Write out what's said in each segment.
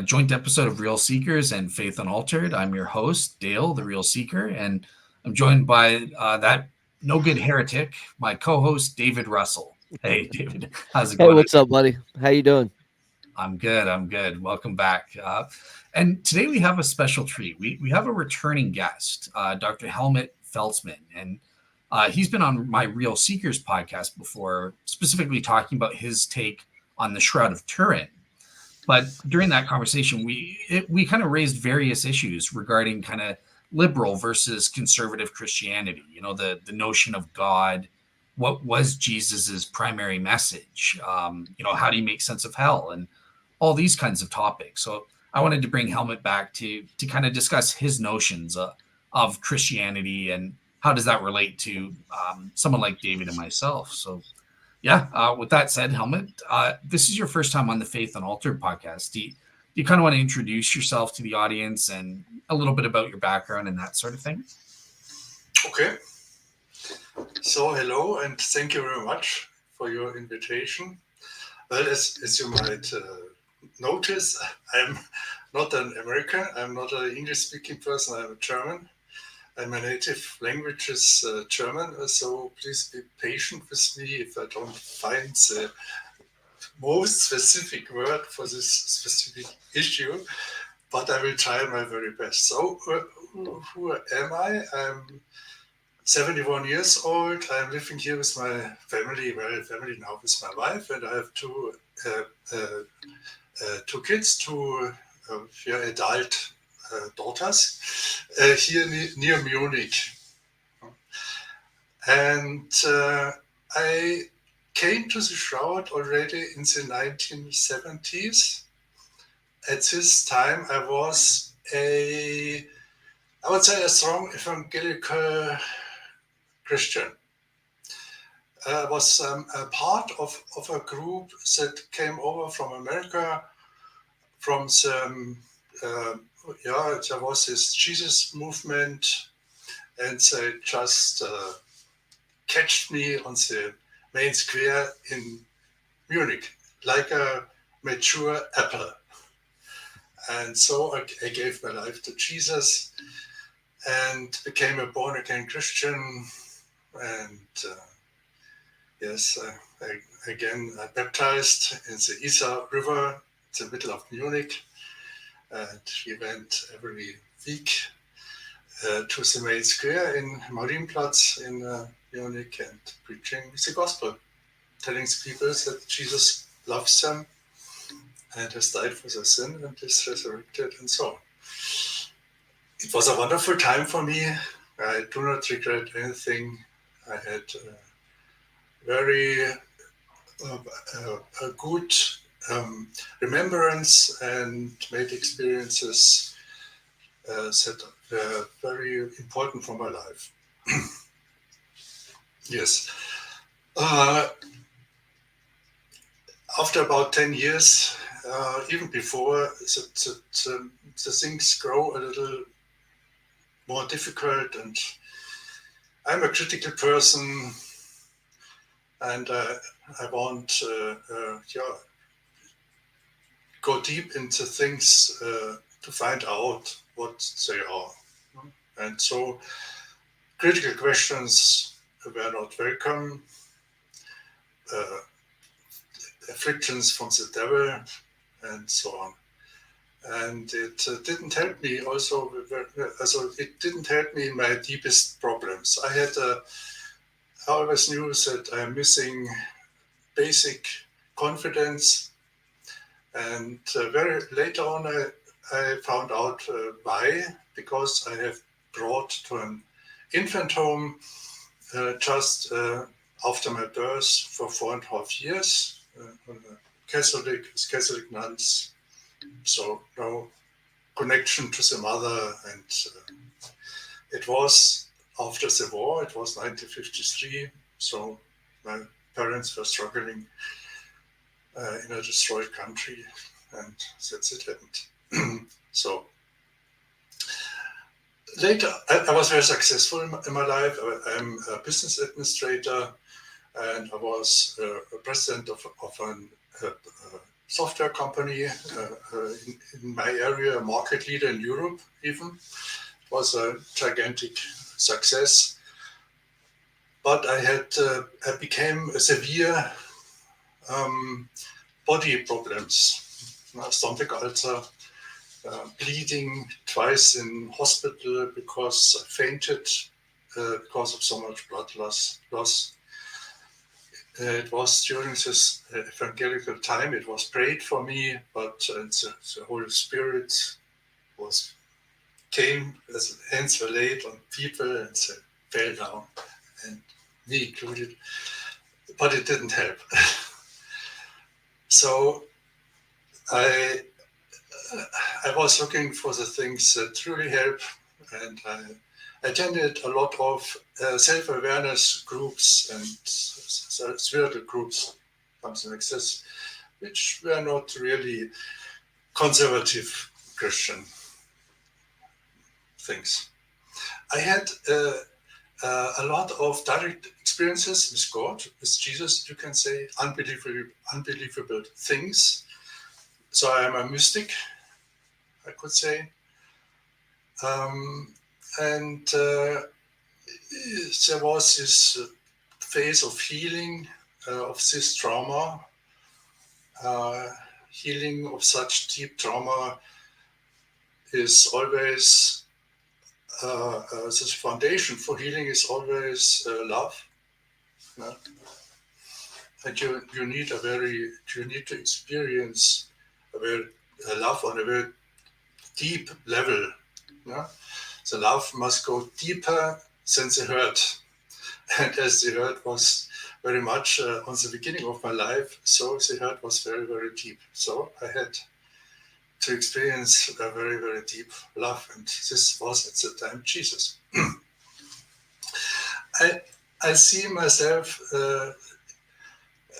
joint episode of Real Seekers and Faith Unaltered. I'm your host, Dale, the Real Seeker, and I'm joined by that no good heretic, my co-host, David Russell. Hey, David, how's it Hey, going? what's up, buddy? How you doing? I'm good. I'm good. Welcome back. And today we have a special treat. We have a returning guest, Dr. Helmut Felzmann, and he's been on my Real Seekers podcast before, specifically talking about his take on the Shroud of Turin. But during that conversation, we kind of raised various issues regarding kind of liberal versus conservative Christianity. You know, the notion of God. What was Jesus's primary message? How do you make sense of hell and all these kinds of topics? So I wanted to bring Helmut back to kind of discuss his notions of Christianity and how does that relate to someone like David and myself. So yeah. With that said, Helmut, this is your first time on the Faith Unaltered podcast. Do you kind of want to introduce yourself to the audience and a little bit about your background and that sort of thing? Okay. So hello and thank you very much for your invitation. Well, as you might notice, I'm not an American. I'm not an English-speaking person. I'm a German. And my native language is German, so please be patient with me if I don't find the most specific word for this specific issue, but I will try my very best. So, who am I? I'm 71 years old. I'm living here with my family, family now with my wife, and I have two kids, two adult daughters here near Munich. And I came to the Shroud already in the 1970s. At this time, I was I would say a strong evangelical Christian. I was a part of a group that came over from America, from the there was this Jesus movement, and they just catched me on the main square in Munich, like a mature apple. And so I gave my life to Jesus and became a born-again Christian. And I baptized in the Isar River, in the middle of Munich. And we went every week to the main square in Marienplatz in Munich and preaching the gospel, telling the people that Jesus loves them and has died for their sin and is resurrected and so on. It was a wonderful time for me. I do not regret anything. I had very a good remembrance and made experiences that were very important for my life. Yes. After about 10 years, even before, the things grow a little more difficult, and I'm a critical person, and I want go deep into things to find out what they are. And so critical questions were not welcome. Afflictions from the devil and so on. And it didn't help me also, it didn't help me in my deepest problems. I always knew that I'm missing basic confidence. And very later on, I found out why, because I have brought to an infant home just after my birth for 4.5 years. Catholic nuns, so no connection to the mother. And it was after the war, it was 1953, so my parents were struggling in a destroyed country, and that's it happened. So later, I was very successful in my life. I'm a business administrator, and I was a president of a software company in my area, a market leader in Europe even. It was a gigantic success. But I became severe body problems, stomach ulcer, bleeding twice in hospital because I fainted because of so much blood loss. It was during this evangelical time, it was prayed for me, but the Holy Spirit came, as hands were laid on people and fell down, and me included, but it didn't help. So I was looking for the things that truly help, and I attended a lot of self-awareness groups and spiritual groups, something like this, which were not really conservative Christian things. I had a lot of direct experiences with God, with Jesus, you can say, unbelievable things. So I am a mystic, I could say. And there was this phase of healing of this trauma. Healing of such deep trauma is always, the foundation for healing is always love. Yeah? And you need to experience a love on a very deep level. Yeah? The love must go deeper than the hurt. And as the hurt was very much on the beginning of my life, so the hurt was very, very deep. So I had to experience a very, very deep love. And this was at the time Jesus. I see myself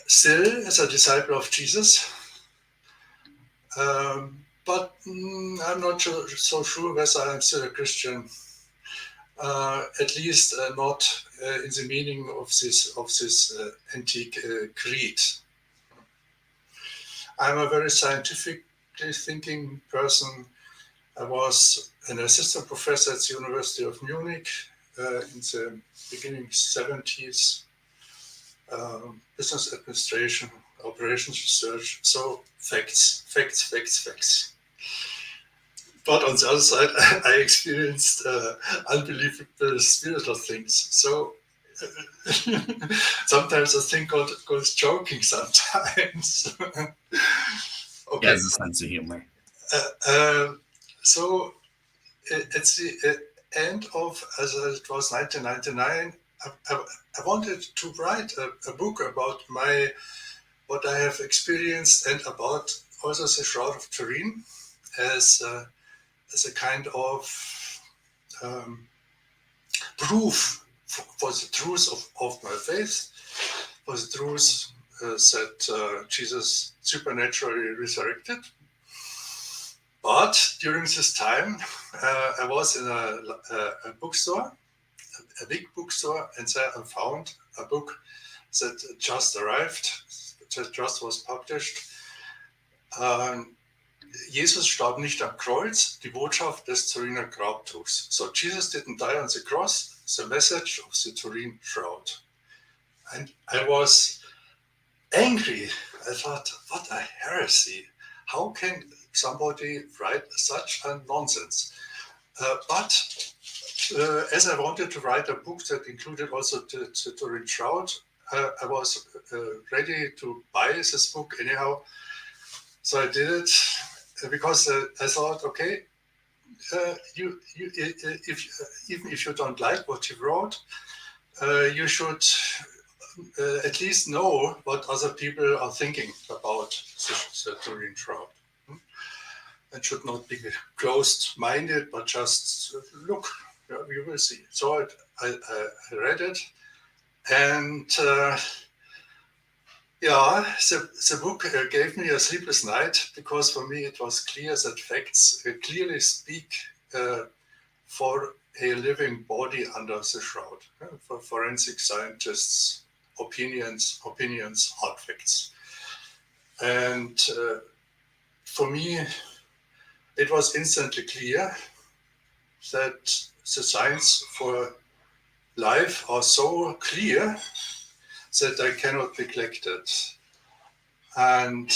still as a disciple of Jesus. But I'm not so sure whether I'm still a Christian. At least not in the meaning of this antique creed. I'm a very scientifically thinking person. I was an assistant professor at the University of Munich in the beginning 70s. Business administration, operations research. So facts. But on the other side, I experienced unbelievable spiritual things. So sometimes I think God is joking sometimes. Okay. He has a sense of humor. So at the end of, as it was 1999, I wanted to write a book about what I have experienced and about also the Shroud of Turin as a kind of proof for the truth of my faith, for the truth that Jesus supernaturally resurrected. But during this time, I was in a bookstore, a big bookstore, and there I found a book that just arrived, that just was published. Jesus starb nicht am Kreuz, die Botschaft des Turiner Grabtuchs. So Jesus didn't die on the cross, the message of the Turin Shroud. And I was angry. I thought, what a heresy. How can somebody write such a nonsense? But as I wanted to write a book that included also the Turin Shroud, I was ready to buy this book anyhow. So I did it because I thought, okay, even if you don't like what you wrote, you should at least know what other people are thinking about the Turin Shroud. And should not be closed-minded, but just look, you will see. So I read it, and the book gave me a sleepless night, because for me it was clear that facts clearly speak for a living body under the shroud. For forensic scientists, opinions, hard facts. And for me, it was instantly clear that the signs for life are so clear that I cannot neglect it. And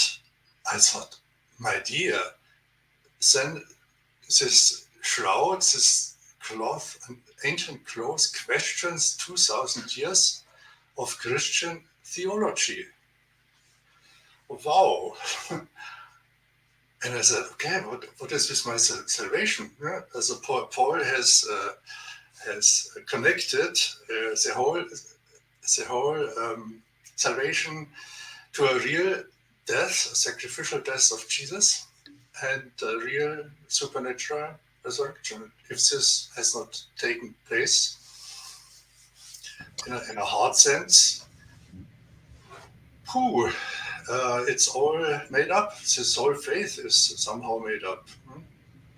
I thought, my dear, then this shroud, this cloth, ancient cloth, questions 2,000 years of Christian theology. Wow. And I said, okay, what is with my salvation? Yeah? So Paul has connected the whole salvation to a real death, a sacrificial death of Jesus, and a real supernatural resurrection. If this has not taken place in a hard sense, it's all made up. This whole faith is somehow made up.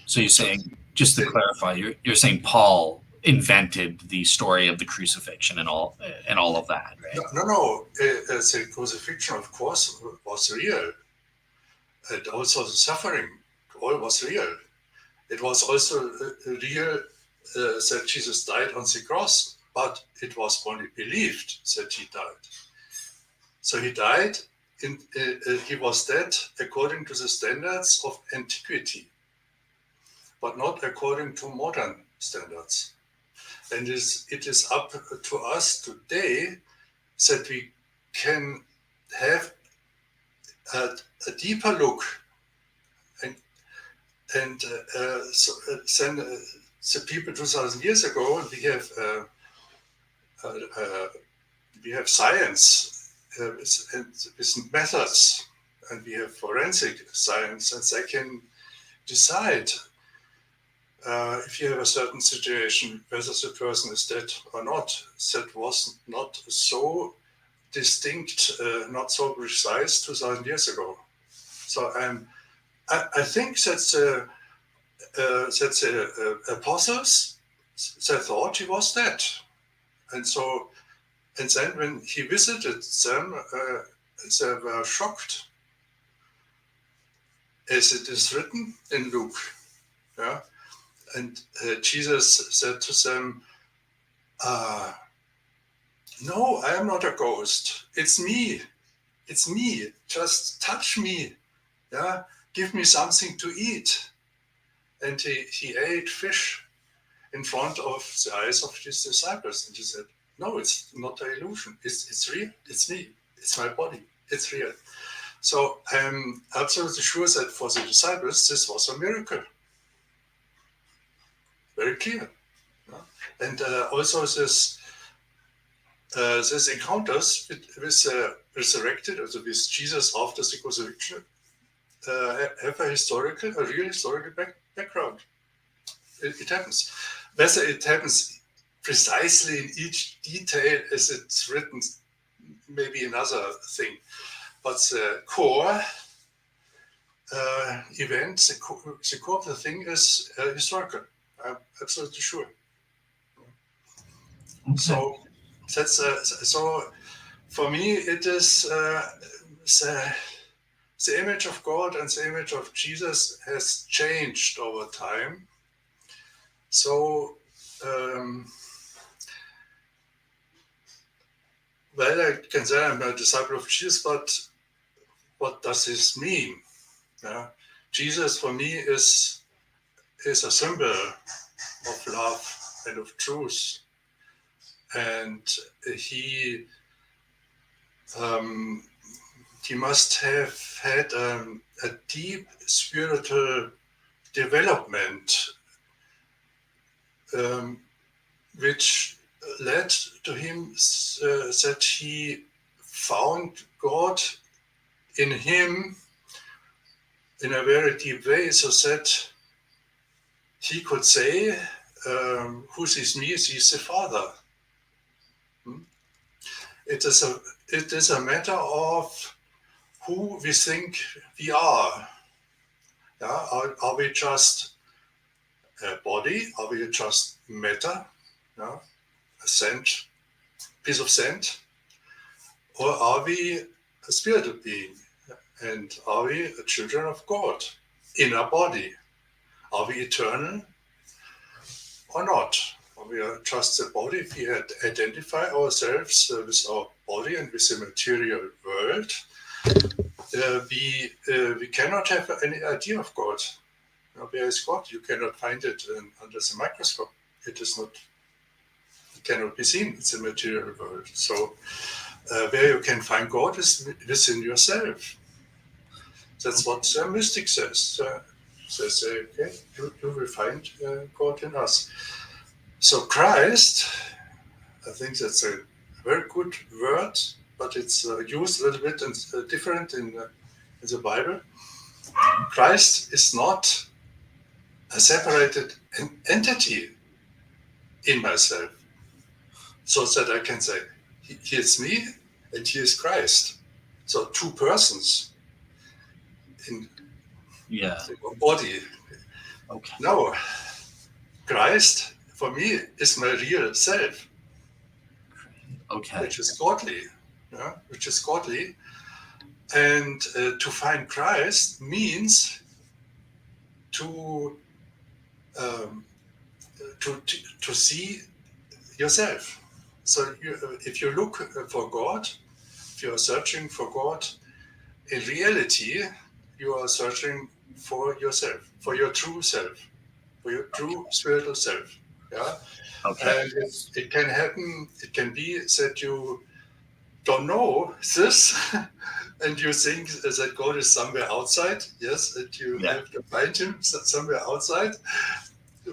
So you're saying, just to clarify, you're saying Paul invented the story of the crucifixion and all of that, right? No. The crucifixion, of course, was real. And also the suffering, all was real. It was also real that Jesus died on the cross, but it was only believed that he died. So he died, he was dead according to the standards of antiquity, but not according to modern standards. And it is up to us today that we can have a deeper look, and then the people 2,000 years ago, we have science with methods, and we have forensic science, and they can decide if you have a certain situation, whether the person is dead or not. That was not so distinct, not so precise 2,000 years ago. So I think that the apostles, they thought he was dead. And then when he visited them, they were shocked, as it is written in Luke. Yeah? And Jesus said to them, no, I am not a ghost. It's me. It's me. Just touch me. Yeah? Give me something to eat. And he ate fish in front of the eyes of his disciples. And he said, no, it's not an illusion. It's real. It's me. It's my body. It's real. So I'm absolutely sure that for the disciples, this was a miracle. Very clear. Yeah? And also this encounters with resurrected, also with Jesus after the crucifixion, have a real historical background. It happens. Whether it happens precisely in each detail as it's written, maybe another thing. But the core event, the core of the thing is historical. I'm absolutely sure. Okay. So that's so for me it is the image of God and the image of Jesus has changed over time. So well, I can say I'm a disciple of Jesus, but what does this mean? Yeah? Jesus for me is a symbol of love and of truth. And he must have had a deep spiritual development, which led to him that he found God in him in a very deep way, so that he could say, who sees me sees the Father. It is a matter of who we think we are. Yeah? Are we just a body? Are we just matter? Yeah? A scent, piece of scent? Or are we a spiritual being? And are we children of God in our body? Are we eternal or not? Or we are just a body? If we identify ourselves with our body and with the material world, we cannot have any idea of God. Now, where is God? You cannot find it under the microscope. It is not. It cannot be seen. It's a material world. So, where you can find God is within yourself. That's what the mystic says. They say, okay, you will find God in us. So Christ, I think that's a very good word, but it's used a little bit and different in the Bible. Christ is not a separated entity in myself, so that I can say, he is me and he is Christ. So two persons in the body. Okay. No, Christ for me is my real self. Okay. Which is godly. Yeah? Which is godly. And to find Christ means to see yourself. So if you look for God, if you are searching for God, in reality, you are searching for yourself, for your true self, for your true spiritual self. Yeah. Okay. And it can happen. It can be that you don't know this, and you think that God is somewhere outside. Yes, that you have to find him somewhere outside,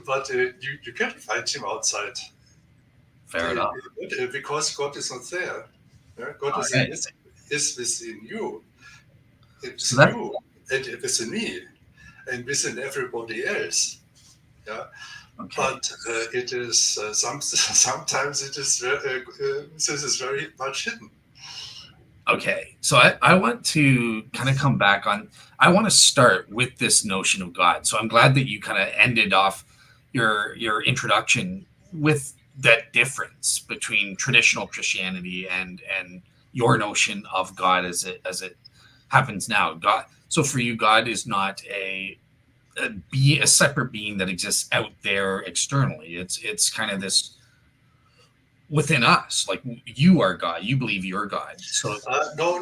but you can't find him outside. Fair enough. Because God is not there. Yeah? God is within you. It's so you and within me and within everybody else. Yeah. Okay. But it is sometimes it is this is very much hidden. Okay, so I want to kind of come back on. I want to start with this notion of God. So I'm glad that you kind of ended off your introduction with that difference between traditional Christianity and your notion of God as it happens now. God. So for you, God is not a separate being that exists out there externally. It's kind of this within us, like you are God, you believe you're God. So no.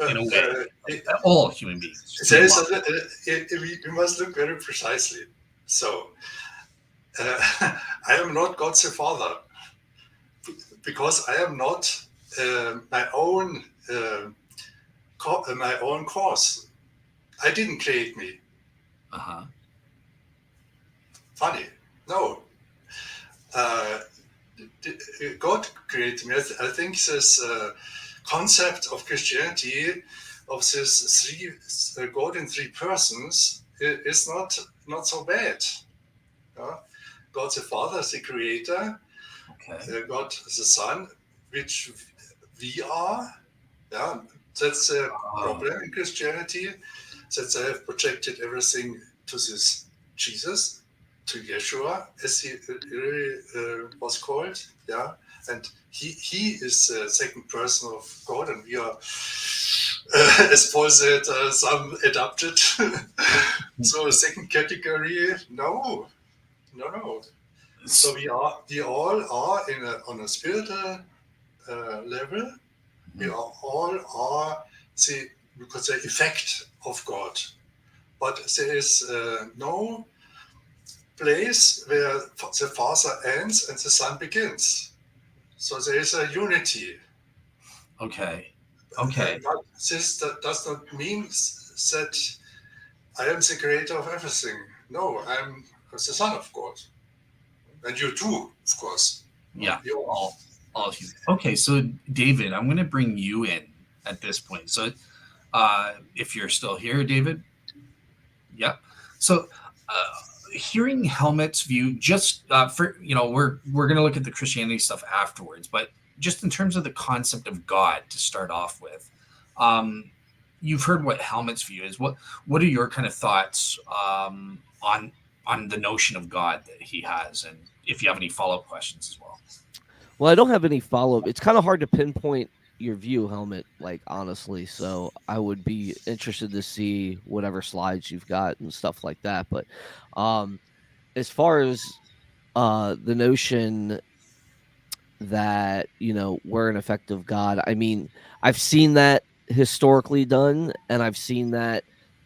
in a way, all human beings. We must look very precisely. So I am not God the Father because I am not my own cause. I didn't create me. Funny, no. God created me. I think this concept of Christianity, of this God in three persons, is not so bad. God the Father is the Creator. God the Son, which we are. Yeah, that's a problem in Christianity, that they have projected everything to this Jesus, to Yeshua, as he really was called. Yeah, and he is the second person of God, and we are, as Paul said, some adopted. So second category, no. So we all are on a spiritual level. We all are because the effect of God, but there is no place where the Father ends and the Son begins. So there is a unity. Okay. This does not mean that I am the creator of everything. No, I'm the Son of God. And you too, of course. Yeah, all human. Okay, so David, I'm going to bring you in at this point. So if you're still here, David. Yep. So hearing Helmut's view, just for we're going to look at the Christianity stuff afterwards, but just in terms of the concept of God to start off with, you've heard what Helmut's view is. What are your kind of thoughts on the notion of God that he has, and if you have any follow-up questions as well? Well, I don't have any follow-up. It's kind of hard to pinpoint your view, Helmet, like honestly. So I would be interested to see whatever slides you've got and stuff like that. But um, as far as the notion that we're an effective God, I mean, I've seen that historically done, and I've seen that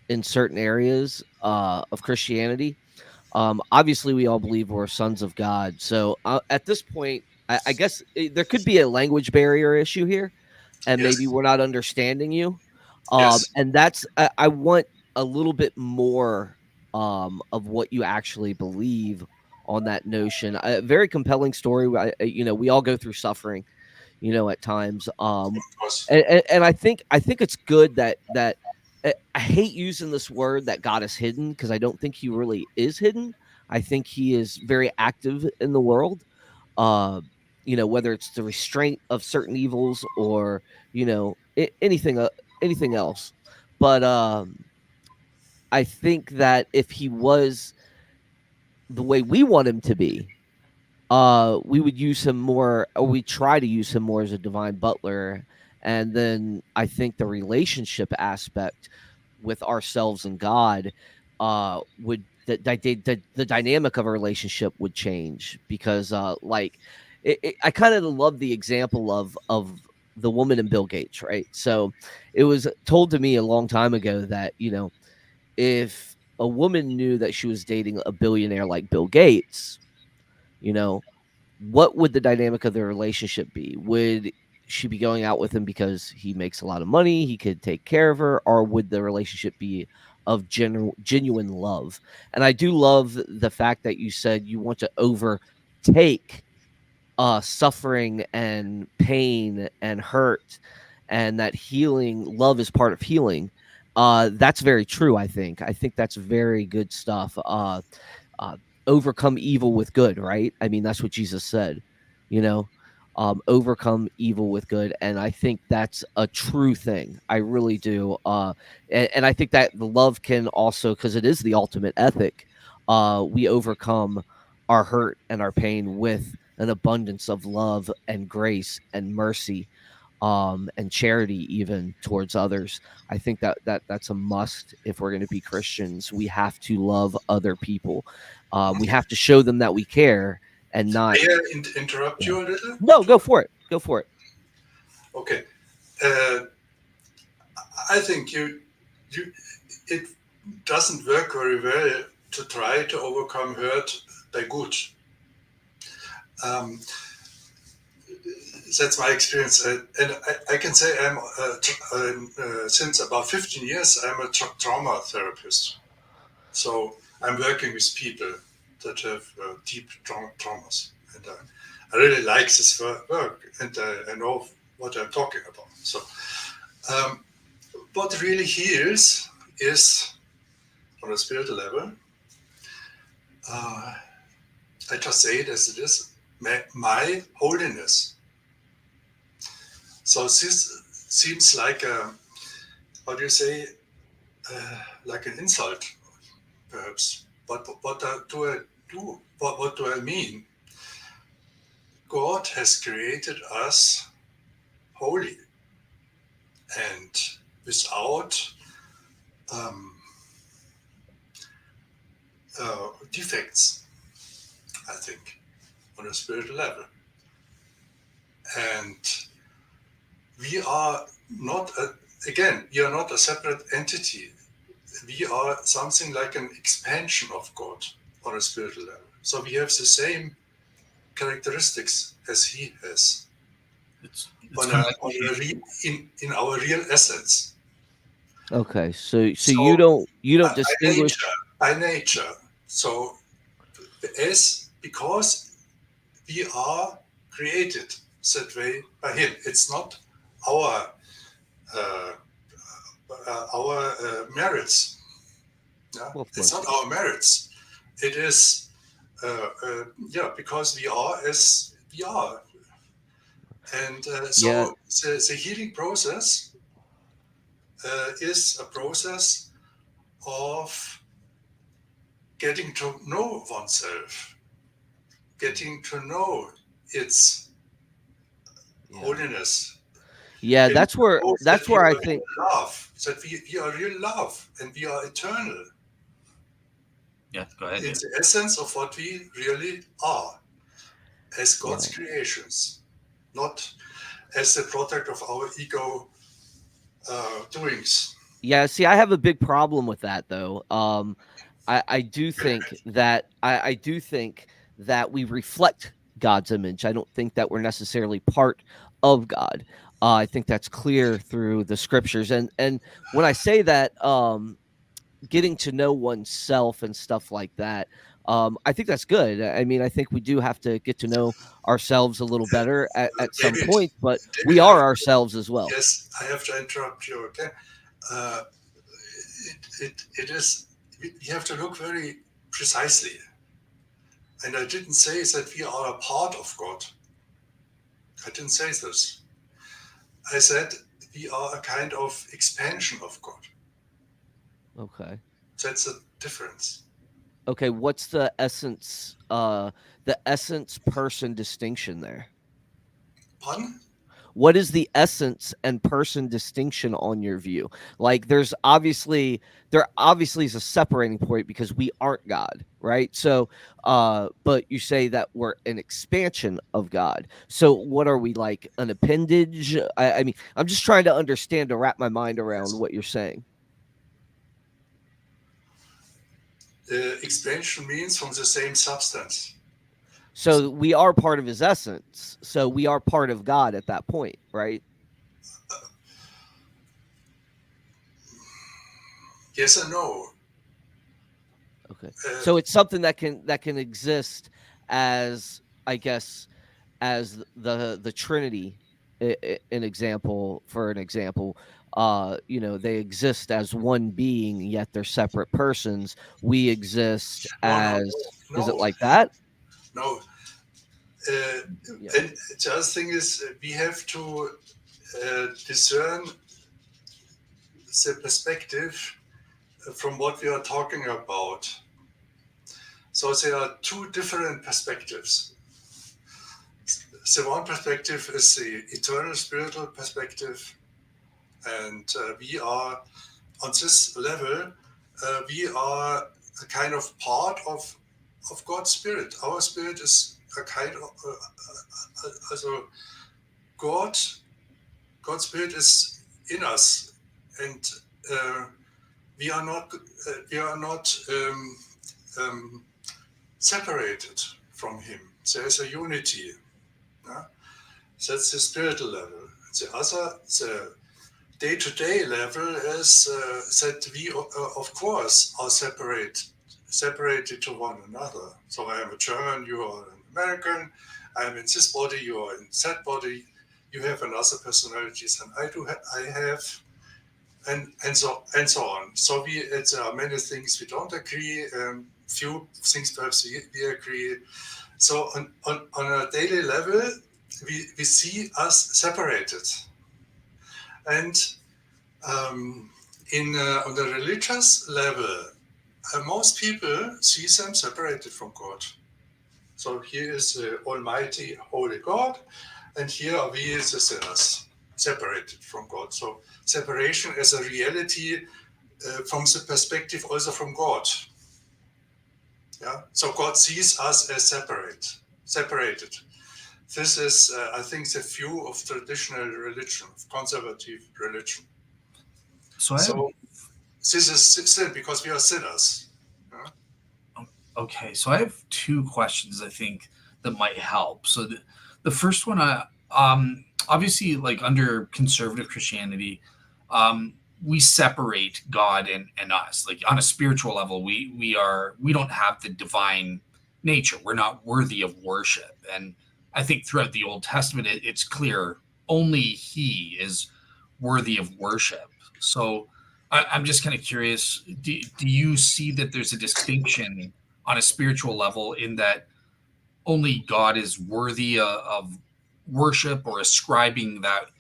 in certain areas of Christianity. Obviously, we all believe we're sons of God. So at this point, I guess there could be a language barrier issue here, and maybe Yes, we're not understanding you. yes, And that's I want a little bit more of what you actually believe on that notion. A very compelling story. We all go through suffering, at times. of course. And I think it's good that I hate using this word that God is hidden, because I don't think he really is hidden. I think he is very active in the world. Uh, whether it's the restraint of certain evils, or anything else. But I think that if he was the way we want him to be, we would use him more, or we try to use him more as a divine butler. And then I think the relationship aspect with ourselves and God would the dynamic of a relationship would change, because I kind of love the example of the woman and Bill Gates, right? So it was told to me a long time ago that if a woman knew that she was dating a billionaire like Bill Gates, you know what would the dynamic of the relationship be? Would she be going out with him because he makes a lot of money, he could take care of her, or would the relationship be of genuine love? And I do love the fact that you said you want to overtake suffering and pain and hurt, and that healing love is part of healing. That's very true. I think that's very good stuff. Uh, Overcome evil with good, right? I mean, that's what Jesus said, you know, overcome evil with good. And I think that's a true thing. I really do. And I think that the love can also, because it is the ultimate ethic, we overcome our hurt and our pain with an abundance of love and grace and mercy, and charity even towards others. I think that's a must. If we're going to be Christians, we have to love other people. We have to show them that we care, and not. May I interrupt Yeah. you a little? No, go for it. Go for it. Okay. Uh, I think you, it doesn't work very well to try to overcome hurt by good. Um, that's my experience, and I can say since about 15 years I'm a trauma therapist. So I'm working with people that have deep traumas, and I really like this work, and I know what I'm talking about. So um, what really heals is, on a spiritual level, uh, I just say it as it is, my holiness. So this seems like how do you say, like an insult, perhaps. But what do I do? What do I mean? God has created us holy and without um, defects, I think, on a spiritual level. And we are not, again, we are not a separate entity. We are something like an expansion of God on a spiritual level. So we have the same characteristics as He has It's kind of like in our real essence. Okay, so you So don't by distinguish. nature, by nature. So as because we are created that way by Him. It's not our uh, merits. Yeah? Well, of It's course. not our merits. It is yeah, because we are as we are, and Yeah, so the healing process is a process of getting to know oneself, getting to know its yeah, holiness, Yeah, And both that that's we where I are think. love, that we are real love and we are eternal. Yeah, go ahead. It's the essence of what we really are as God's Right. creations, not as the product of our ego doings. Yeah, see, I have a big problem with that though. I do think that I do think that we reflect God's image. I don't think that we're necessarily part of God. I think that's clear through the scriptures. And when I say that, getting to know oneself and stuff like that, I think that's good. I mean, I think we do have to get to know ourselves a little better at some David, point, but we David, are ourselves as well. yes, I have to interrupt you again. Uh, it is, you have to look very precisely. And I didn't say that we are a part of God. I didn't say this. I said we are a kind of expansion of God. Okay. That's the difference. Okay, what's the essence person distinction there? Pardon? What is the essence and person distinction on your view? Like there obviously is a separating point because we aren't God, right? So but you say that we're an expansion of God. So what are we, like an appendage? I mean, I'm just trying to understand, to wrap my mind around what you're saying. Expansion means from the same substance. So we are part of his essence. So we are part of God at that point, right? Yes and no. Okay. Uh, So it's something that can exist as, I guess, as the Trinity, an example, for an example. They exist as one being, yet they're separate persons. We exist no, no, as, no, is it no, like that? no. Yeah. And the other thing is we have to discern the perspective from what we are talking about. So there are two different perspectives. The one perspective is the eternal spiritual perspective, and we are on this level. We are a kind of part of God's spirit. Our spirit is a kind of also God's spirit is in us, and we are not um, separated from Him. There is a unity. Yeah? That's the spiritual level. The day-to-day level is that we, of course, are separated to one another. So I am a German, you are an American. I am in this body, you are in that body. You have another personalities, and I have, and so on. So there are many things we don't agree. Few things perhaps we agree. So on a daily level, we see us separated. And on the religious level, most people see them separated from God. So here is the Almighty, Holy God, and here are we, the sinners, separated from God. So separation as a reality from the perspective also from God. Yeah. So God sees us as separated. This is, I think, the view of traditional religion, of conservative religion. So this is sin because we are sinners. Yeah? Okay, so I have two questions I think that might help. So the first one, obviously, like under conservative Christianity, we separate God and us. Like on a spiritual level, we don't have the divine nature. We're not worthy of worship. And I think throughout the Old Testament, it's clear only He is worthy of worship. So I'm just kind of curious. Do you see that there's a distinction on a spiritual level in that only God is worthy of worship or ascribing that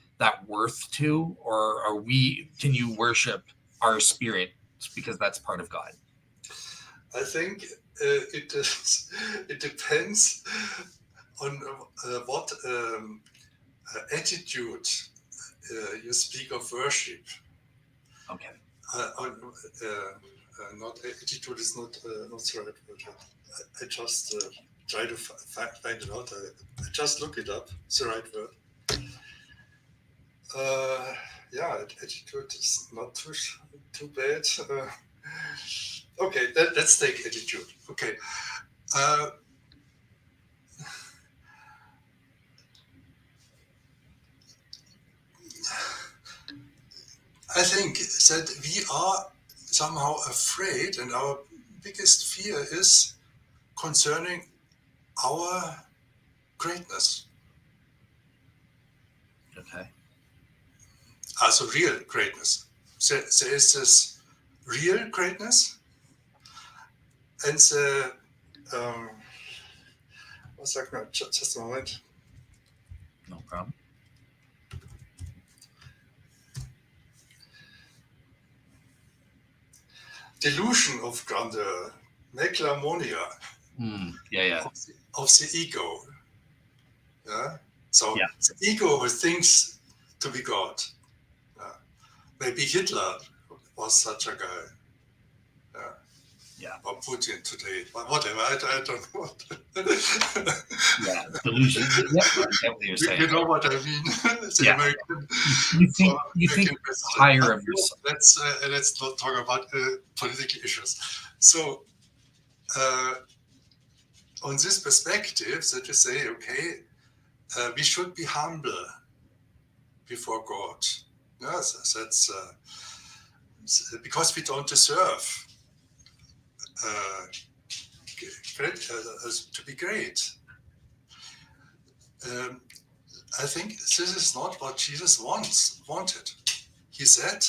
worth to, or are we? Can you worship our spirit because that's part of God? I think it depends on what attitude you speak of worship. Okay. Not attitude is not the right word. I just try to find it out. I just look it up. It's the right word. Yeah, attitude is not too bad. Okay, let's take attitude. Okay. I think that we are somehow afraid, and our biggest fear is concerning our greatness. Okay. Also real greatness. There is this real greatness, and the was sagt man? Just a moment. No problem. Delusion of grandeur, megalomania, Yeah. of the ego. Yeah. So Yeah. the ego who thinks to be God. Maybe Hitler was such a guy. Yeah. Or Putin today, but whatever. I don't know. Yeah. Delusion. Yeah, I get what you're saying. You know what I mean? The Yeah. American. You think higher of yourself. Let's not talk about political issues. So, on this perspective, that you say, okay, we should be humble before God. Yes, that's because we don't deserve to be great. I think this is not what Jesus wanted. He said,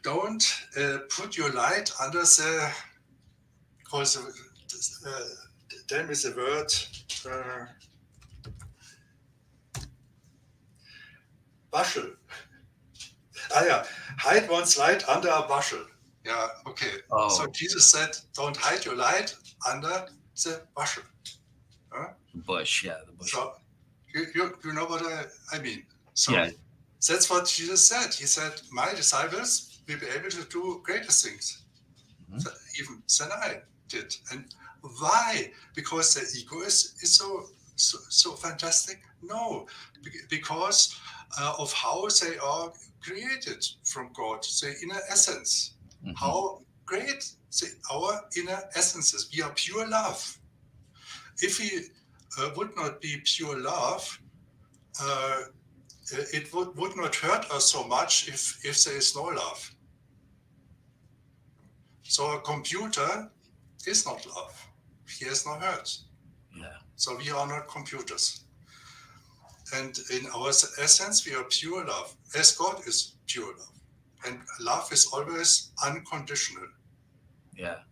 don't put your light under the, damn is the word, bushel. Hide one's light under a bushel. Yeah, okay. Oh. So Jesus said, don't hide your light under the bushel. The bush, yeah, the bush. So you know what I mean. So yeah. That's what Jesus said. He said, my disciples will be able to do greater things, even than I did. And why? Because the ego is so fantastic? No, because of how they are created from God, the inner essence. How great our inner essence is. We are pure love. If we would not be pure love, it would not hurt us so much if there is no love. So a computer is not love. He has no hurt. Yeah. So we are not computers. And in our essence, we are pure love, as God is pure love. And love is always unconditional. Yeah.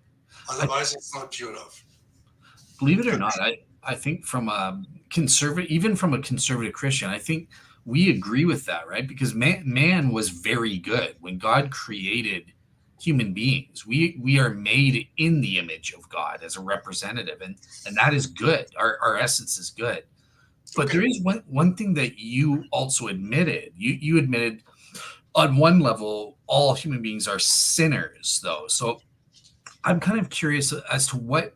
Otherwise, it's not pure love. Believe it or not, I think from a conservative, even from a conservative Christian, I think we agree with that, right? Because man was very good when God created human beings. We are made in the image of God as a representative, and that is good. Our essence is good. But there is one thing that you also admitted. You admitted on one level, all human beings are sinners, though. So I'm kind of curious as to what.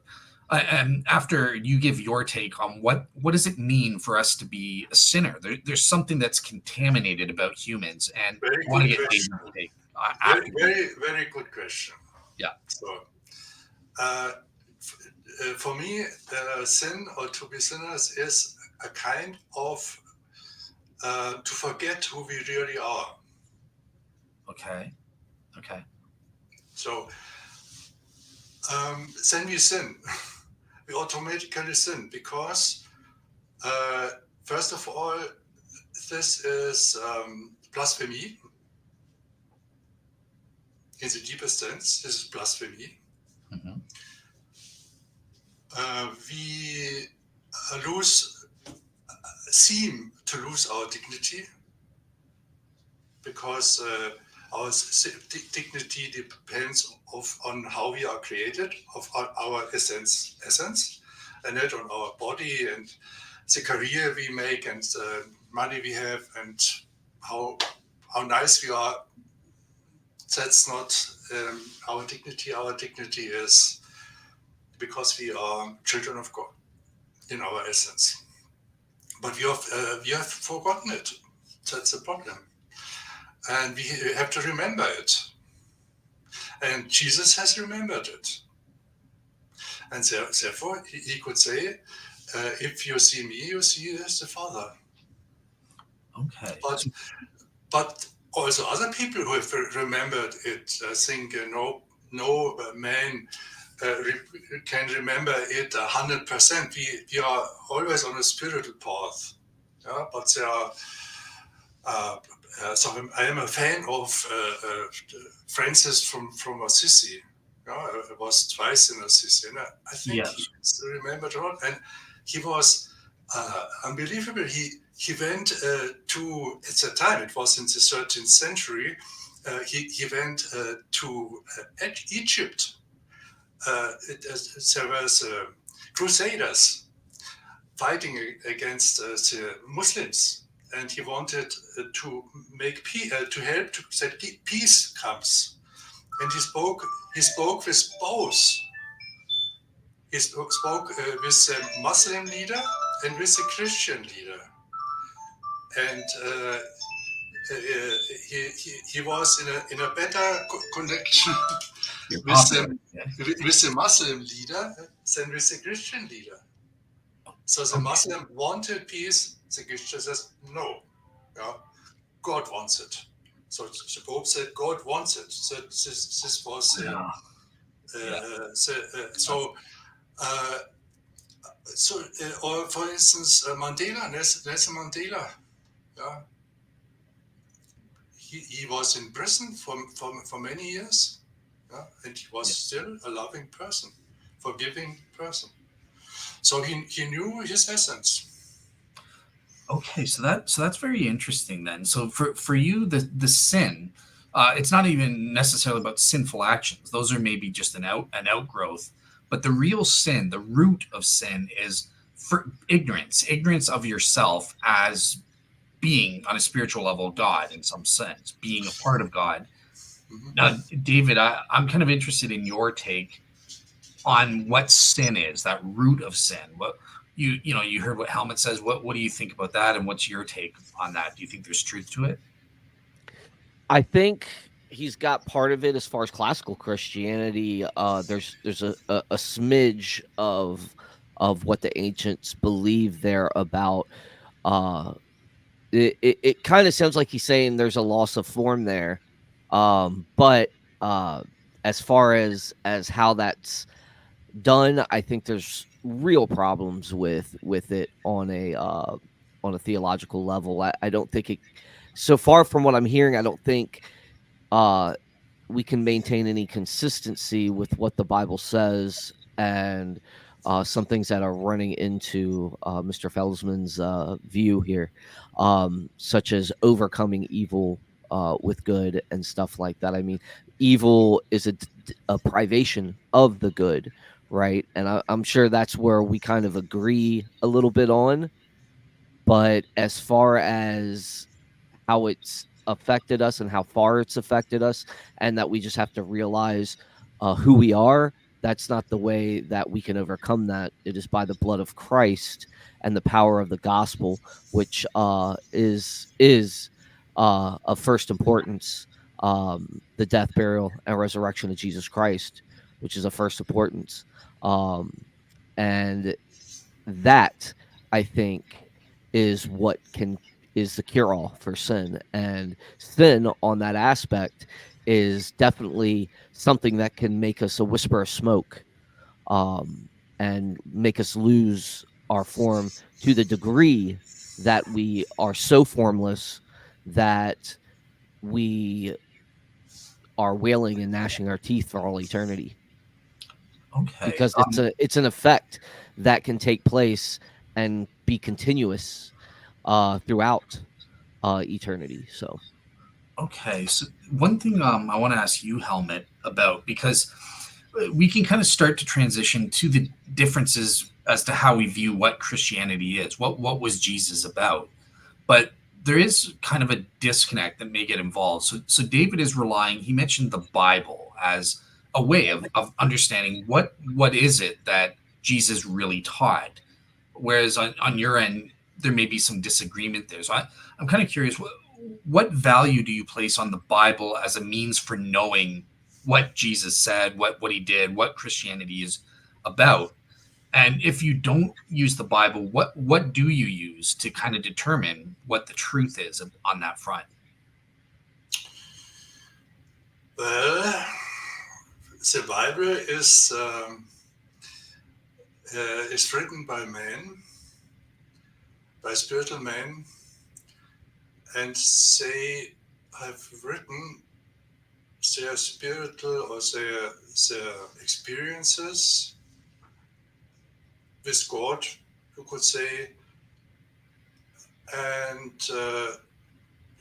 And after you give your take on what does it mean for us to be a sinner? There's something that's contaminated about humans, and I want to get David's take. Very good question. Yeah. So, for me, sin or to be sinners is a kind of to forget who we really are. Okay. So, then we sin. We automatically sin because, first of all, this is blasphemy. In the deepest sense, this is blasphemy. We seem to lose our dignity because our dignity depends on how we are created, of our essence, and not on our body. And the career we make and the money we have and how nice we are. That's not our dignity. Our dignity is because we are children of God in our essence. But we have forgotten it. That's the problem. And we have to remember it. And Jesus has remembered it. And therefore, he could say, if you see me, you see the Father. Okay. But also other people who have remembered it, I think no man can remember it 100%. We are always on a spiritual path. Yeah? But there are, so I am a fan of Francis from Assisi. Yeah, I was twice in Assisi, and I think he remembered a lot. And he was unbelievable. He went to, at the time, it was in the 13th century, he went to Egypt. There was crusaders fighting against the Muslims, and he wanted to make peace, to help to that peace comes. And he spoke with both. He spoke with the Muslim leader and with the Christian leader. And he was in a better connection with the Muslim leader than with the Christian leader. So the Muslim wanted peace, the Christian says no. Yeah, God wants it. So the Pope said God wants it. So this was or for instance, Nelson Mandela. Yeah, he was in prison for many years, yeah, and he was still a loving person, forgiving person. So he knew his essence. Okay, so that's very interesting then. So for you, the sin, it's not even necessarily about sinful actions. Those are maybe just an outgrowth. But the real sin, the root of sin, is for ignorance of yourself as being on a spiritual level God in some sense, being a part of God. Mm-hmm. Now, David, I'm kind of interested in your take on what sin is, that root of sin. What you heard what Helmut says. What do you think about that, and what's your take on that? Do you think there's truth to it? I think he's got part of it as far as classical Christianity. There's a smidge of what the ancients believe there about. It kind of sounds like he's saying there's a loss of form there, but as far as how that's done, I think there's real problems with it on a theological level. I don't think it. So far from what I'm hearing, I don't think we can maintain any consistency with what the Bible says, and some things that are running into Mr. Felzmann's view here, such as overcoming evil with good and stuff like that. I mean, evil is a privation of the good, right? And I'm sure that's where we kind of agree a little bit on. But as far as how it's affected us and how far it's affected us, and that we just have to realize who we are, that's not the way that we can overcome that. It is by the blood of Christ and the power of the gospel, which is of first importance. The death, burial, and resurrection of Jesus Christ, which is of first importance. And that, I think, is what is the cure-all for sin. And sin on that aspect is definitely something that can make us a whisper of smoke, and make us lose our form to the degree that we are so formless that we are wailing and gnashing our teeth for all eternity. Okay. Because it's an effect that can take place and be continuous throughout eternity. So okay, so one thing I want to ask you, Helmut, about, because we can kind of start to transition to the differences as to how we view what Christianity is. What was Jesus about? But there is kind of a disconnect that may get involved. So David is relying. He mentioned the Bible as a way of understanding what is it that Jesus really taught. Whereas on your end, there may be some disagreement there. So I'm kind of curious, what value do you place on the Bible as a means for knowing what Jesus said, what he did, what Christianity is about? And if you don't use the Bible, what do you use to kind of determine what the truth is on that front? Well, the Bible is written by men, by spiritual men, and they have written their spiritual or their experiences with God, you could say, and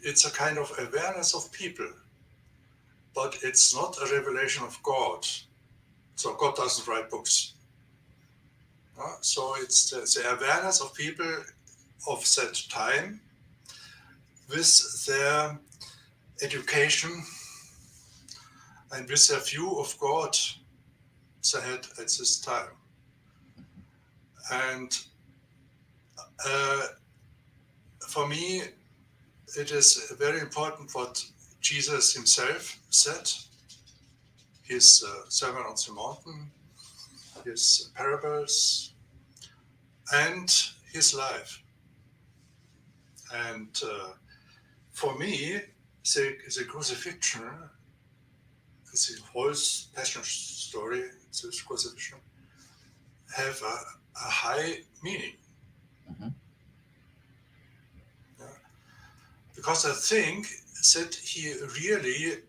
it's a kind of awareness of people, but it's not a revelation of God. So God doesn't write books. So it's the awareness of people of that time with their education and with their view of God they had at this time. And for me, it is very important what Jesus himself said, his Sermon on the Mountain, his parables, and his life. And for me, the crucifixion, the whole passion story, the crucifixion, have a high meaning. Mhm. Yeah. Because I think that he really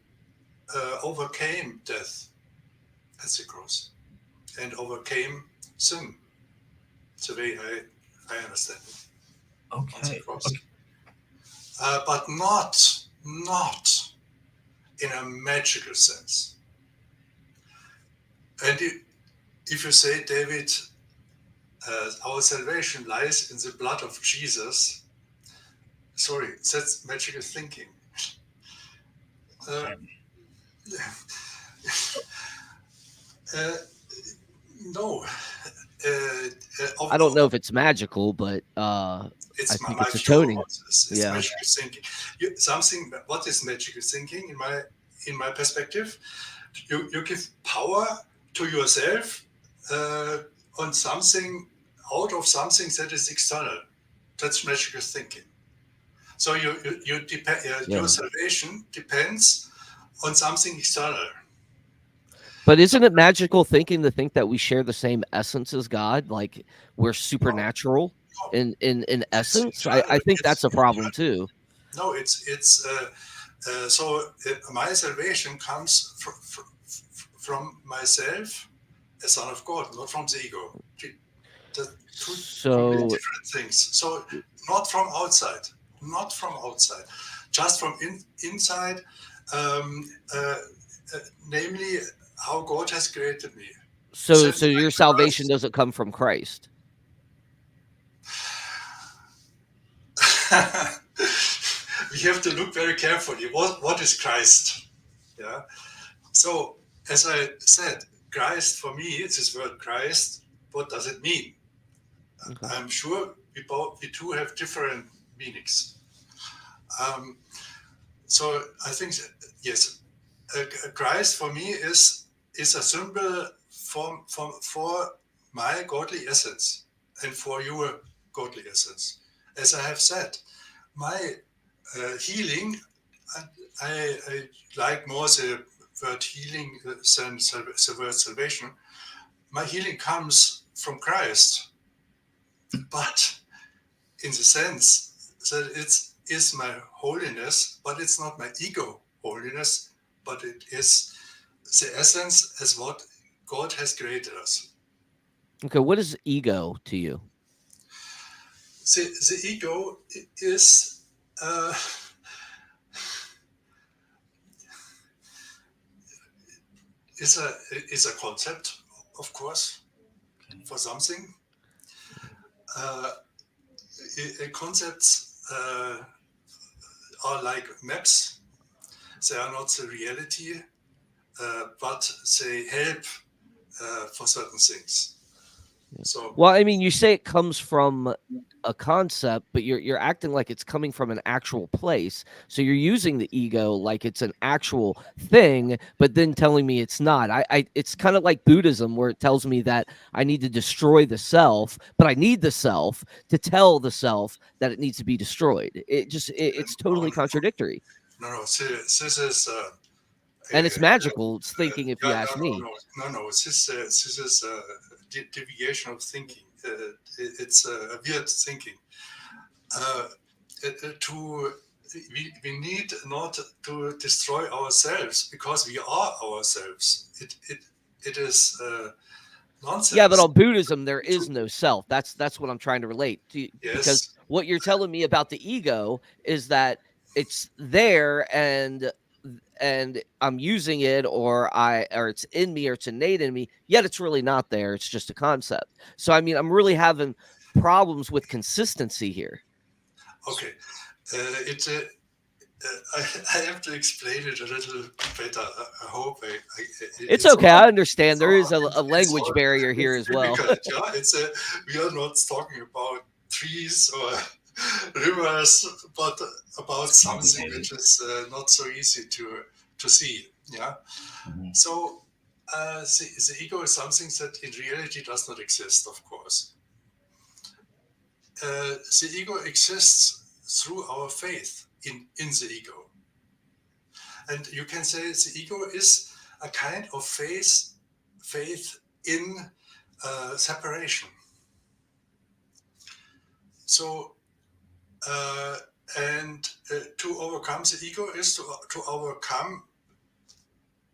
overcame death at the cross and overcame sin, the way I understand it, on the Okay. cross. Okay. But not in a magical sense. And if you say, David, our salvation lies in the blood of Jesus, sorry, that's magical thinking. No. I don't know if it's magical, but it's I think my it's view atoning. about this. It's Yeah. magical thinking. What is magical thinking in my perspective? You give power to yourself on something, out of something that is external. That's magical thinking. So your salvation depends on something external. But isn't it magical thinking to think that we share the same essence as God? Like we're supernatural in essence? I think that's a problem too. No, it's my salvation comes from myself, a son of God, not from the ego. The two completely different things. So not from outside, just from inside. Namely, how God has created me. So your salvation doesn't come from Christ. We have to look very carefully. What is Christ? Yeah. So as I said, Christ for me, this word Christ. What does it mean? Okay. I'm sure we two have different meanings. So I think yes, Christ for me is a symbol for my godly essence and for your godly essence. As I have said, my healing, I like more the word healing than the word salvation. My healing comes from Christ, but in the sense that it is my holiness, but it's not my ego holiness, but it is the essence as what God has created us. Okay, what is ego to you? The ego is a concept, of course, for something. uh, concepts are like maps. They are not the reality, but they help for certain things. So, well, I mean, you say it comes from a concept, but you're acting like it's coming from an actual place. So you're using the ego like it's an actual thing, but then telling me it's not. It's kind of like Buddhism, where it tells me that I need to destroy the self, but I need the self to tell the self that it needs to be destroyed. It's totally contradictory, no, this is and it's magical. It's thinking, if you yeah, ask me. no. This is deviation of thinking. It's a weird thinking. To we need not to destroy ourselves because we are ourselves. It is nonsense. Yeah, but on Buddhism, there is no self. That's what I'm trying to relate to, because Yes. what you're telling me about the ego is that it's there and I'm using it, or it's in me, or it's innate in me, yet it's really not there. It's just a concept. So I mean, I'm really having problems with consistency here. Okay. I have to explain it a little better. I hope It's okay. I understand. it's There is a it's language all barrier here as well. difficult. Yeah, we are not talking about trees or rivers, but about something which is not so easy to see. Yeah. Mhm. So the ego is something that in reality does not exist, of course. The ego exists through our faith in the ego. And you can say the ego is a kind of faith in separation. So, to overcome the ego is to overcome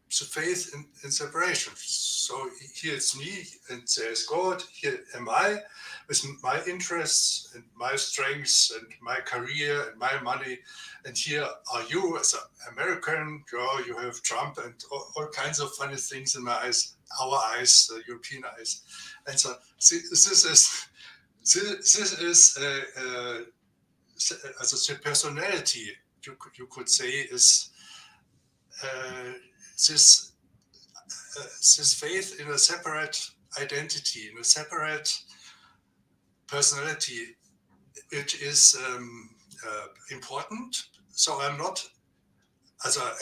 the faith in separation. So here it's me and there's God, here am I with my interests and my strengths and my career and my money, and here are you as an American. You have Trump and all kinds of funny things in my eyes, our eyes, European eyes. And so this is as a personality, you could say, is this this faith in a separate identity, in a separate personality, which is important. So I'm not, as a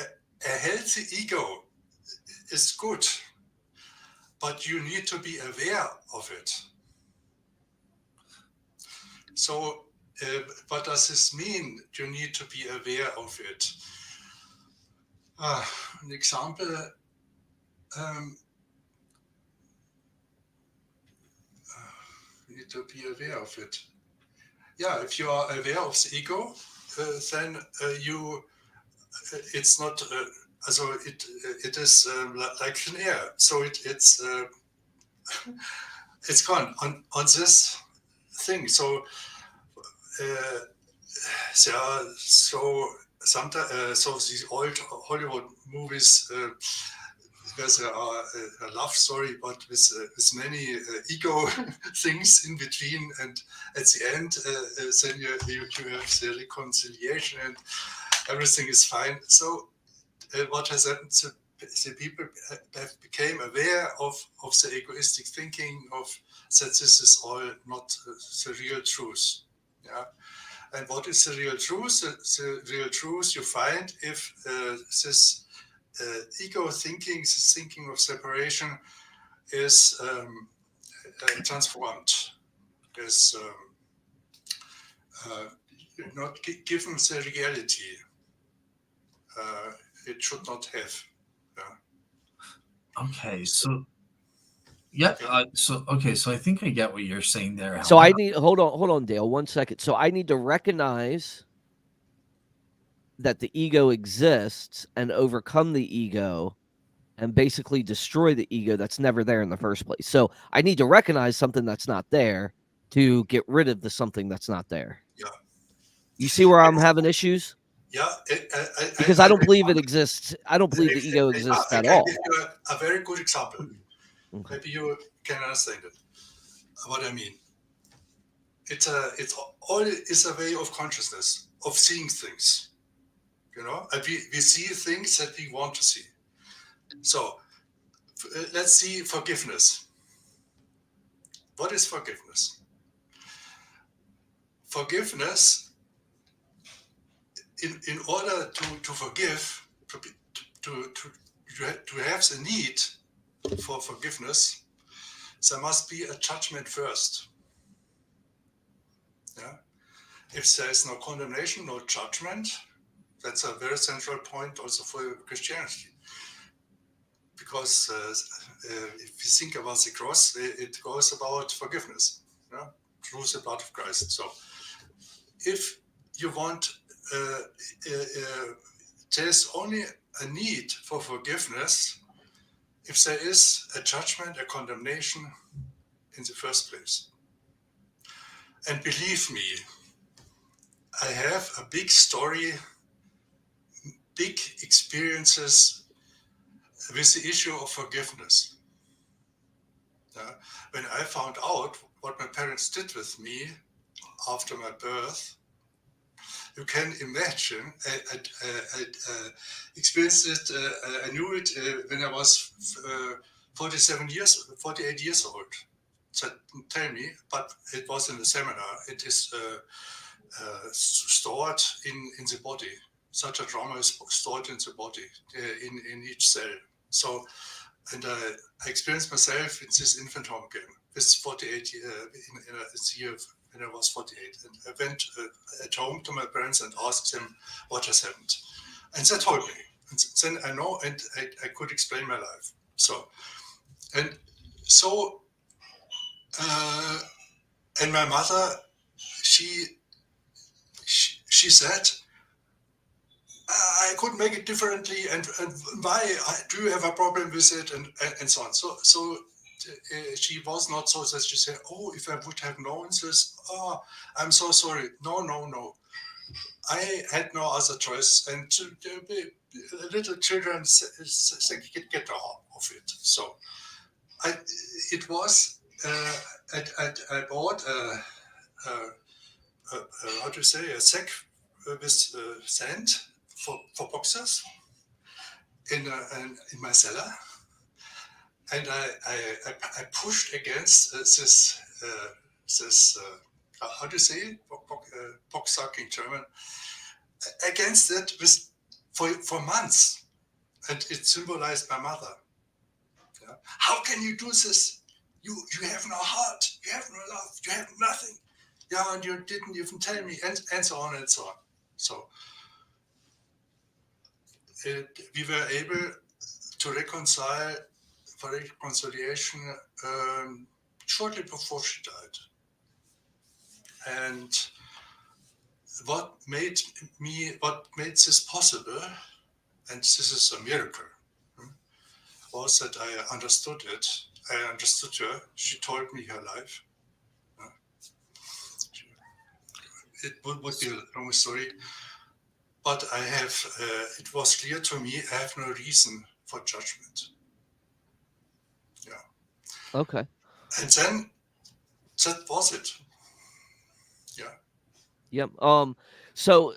healthy ego is good, but you need to be aware of it. So what does this mean? You need to be aware of it. An example, you need to be aware of it. Yeah, if you are aware of the ego, then it's not, so it is like thin air. So it's gone on this thing. So there are sometimes so these old Hollywood movies where there are a love story, but with many ego things in between, and at the end, then you have the reconciliation and everything is fine. So what has happened? The people have became aware of the egoistic thinking of that this is all not the real truth. Yeah. And what is the real truth? The real truth you find if this ego thinking, this thinking of separation, is transformed, is not given the reality it should not have. Yeah. Okay, so yeah, so I think I get what you're saying there. So I Helmut. need hold on, Dale, 1 second. So I need to recognize that the ego exists and overcome the ego and basically destroy the ego that's never there in the first place. So I need to recognize something that's not there to get rid of the something that's not there. Yeah. You see where I'm having issues? Yeah. Because I don't believe it exists. I don't believe the ego exists I at can all. give you a very good example. Okay. Maybe you can understand it. What I mean. it's all is a way of consciousness, of seeing things. And we see things that we want to see. So let's see forgiveness. What is forgiveness? Forgiveness, in order to forgive, to have the need for forgiveness, there must be a judgment first. Yeah? If there is no condemnation, no judgment, that's a very central point also for Christianity. Because if you think about the cross, it goes about forgiveness, yeah? Through the blood of Christ. So if you want, there's only a need for forgiveness if there is a judgment, a condemnation in the first place. And believe me, I have a big story, big experiences with the issue of forgiveness. When I found out what my parents did with me after my birth, you can imagine, I experienced it, I knew it when I was 48 years old. So tell me, but it was in the seminar. It is stored in the body. Such a trauma is stored in the body, in each cell. So, and I experienced myself in this infant home again with 48 in year when I was 48. And I went at home to my parents and asked them what has happened. And they told me. And then I know, and I could explain my life. So, and my mother, she said, I couldn't make it differently, and why do you have a problem with it, and so on. So she was not so that she said, oh, if I would have known this, oh, I'm so sorry. No. I had no other choice, and little children get the harm of it. So I bought how to say, a sack with sand for boxers in my cellar, and I pushed against this how do you say it? Boxsack in German, against it for months, and it symbolized my mother. Yeah? How can you do this? You have no heart, you have no love, you have nothing. Yeah, and you didn't even tell me, and so on and so on. So we were able to reconcile for reconciliation shortly before she died. And what made this possible, and this is a miracle, was that I understood it. I understood her. She told me her life. It would be a long story, but I have. It was clear to me I have no reason for judgment. Yeah. Okay. And then that was it. Yeah. Yep. So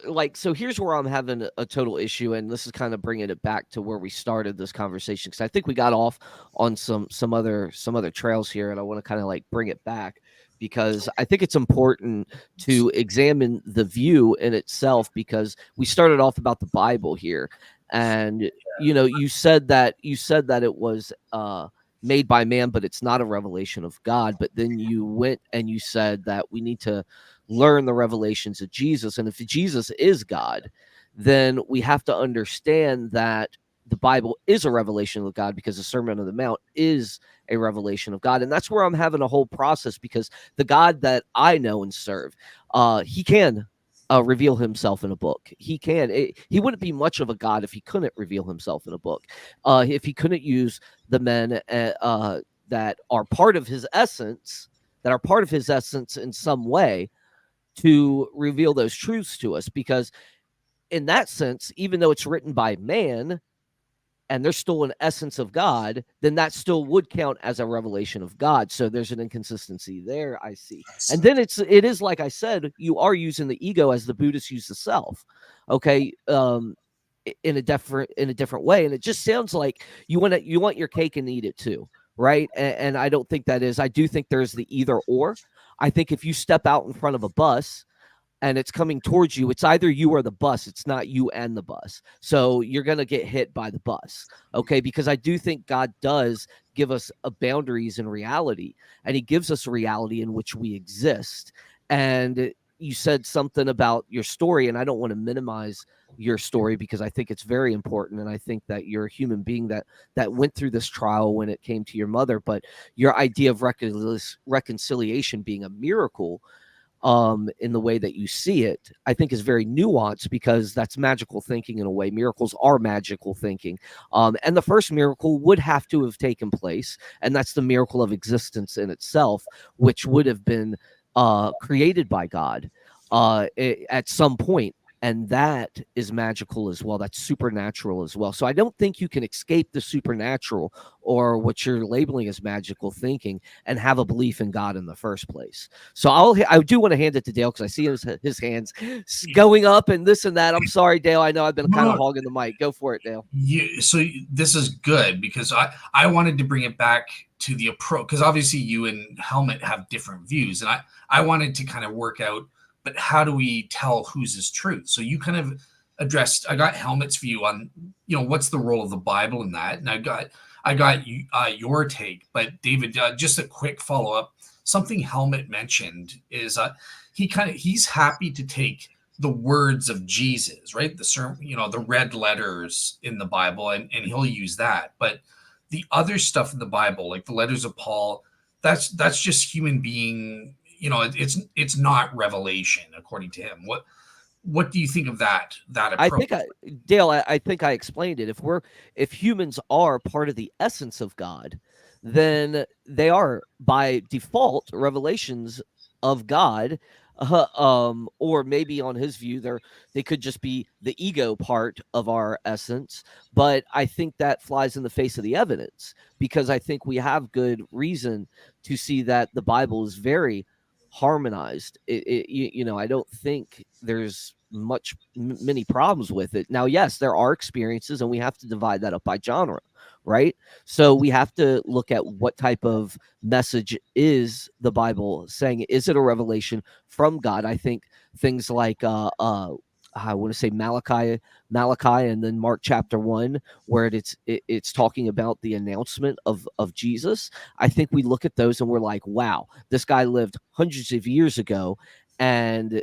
here's where I'm having a total issue, and this is kind of bringing it back to where we started this conversation, because I think we got off on some other trails here, and I want to kind of like bring it back, because I think it's important to examine the view in itself, because we started off about the Bible here, and you said that it was made by man, but it's not a revelation of God. But then you went and you said that we need to learn the revelations of Jesus. And if Jesus is God, then we have to understand that the Bible is a revelation of God, because the Sermon on the Mount is a revelation of God. And that's where I'm having a whole process, because the God that I know and serve, he can reveal himself in a book. He can. He wouldn't be much of a God if he couldn't reveal himself in a book. If he couldn't use the men that are part of his essence, in some way, to reveal those truths to us. Because in that sense, even though it's written by man, and they're still an essence of God, then that still would count as a revelation of God. So there's an inconsistency there, I see. And then it is like I said, you are using the ego as the Buddhists use the self. Okay. In a different way. And it just sounds like you want your cake and eat it too. Right. And I don't think that is. I do think there's the either or. I think if you step out in front of a bus and it's coming towards you, it's either you or the bus. It's not you and the bus. So you're going to get hit by the bus. Okay. Because I do think God does give us boundaries in reality, and he gives us a reality in which we exist. And you said something about your story, and I don't want to minimize your story because I think it's very important. And I think that you're a human being that went through this trial when it came to your mother, but your idea of reconciliation being a miracle, in the way that you see it, I think is very nuanced, because that's magical thinking in a way. Miracles are magical thinking. And the first miracle would have to have taken place, and that's the miracle of existence in itself, which would have been created by God at some point. And that is magical as well. That's supernatural as well. So I don't think you can escape the supernatural or what you're labeling as magical thinking and have a belief in God in the first place. So I do want to hand it to Dale, because I see his hands going up and this and that. I'm sorry, Dale. I know I've been kind of hogging the mic. Go for it, Dale. So this is good, because I wanted to bring it back to the approach, because obviously you and Helmut have different views, and I wanted to kind of work out, but how do we tell whose is truth? So you kind of addressed, I got Helmut's view on, what's the role of the Bible in that, and I got your take. But David, just a quick follow up. Something Helmut mentioned is he's happy to take the words of Jesus, right? The red letters in the Bible, and he'll use that. But the other stuff in the Bible, like the letters of Paul, that's just human being. It's not revelation according to him. What do you think of that approach? Dale, I think I explained it. If humans are part of the essence of God, then they are by default revelations of God. Or maybe on his view, they could just be the ego part of our essence. But I think that flies in the face of the evidence, because I think we have good reason to see that the Bible is very harmonized. I don't think there's many problems with it. Now, yes, there are experiences, and we have to divide that up by genre, right? So we have to look at what type of message is the Bible saying. Is it a revelation from God? I think things like I want to say Malachi, and then Mark chapter 1, where it's talking about the announcement of Jesus. I think we look at those and we're like, wow, this guy lived hundreds of years ago, and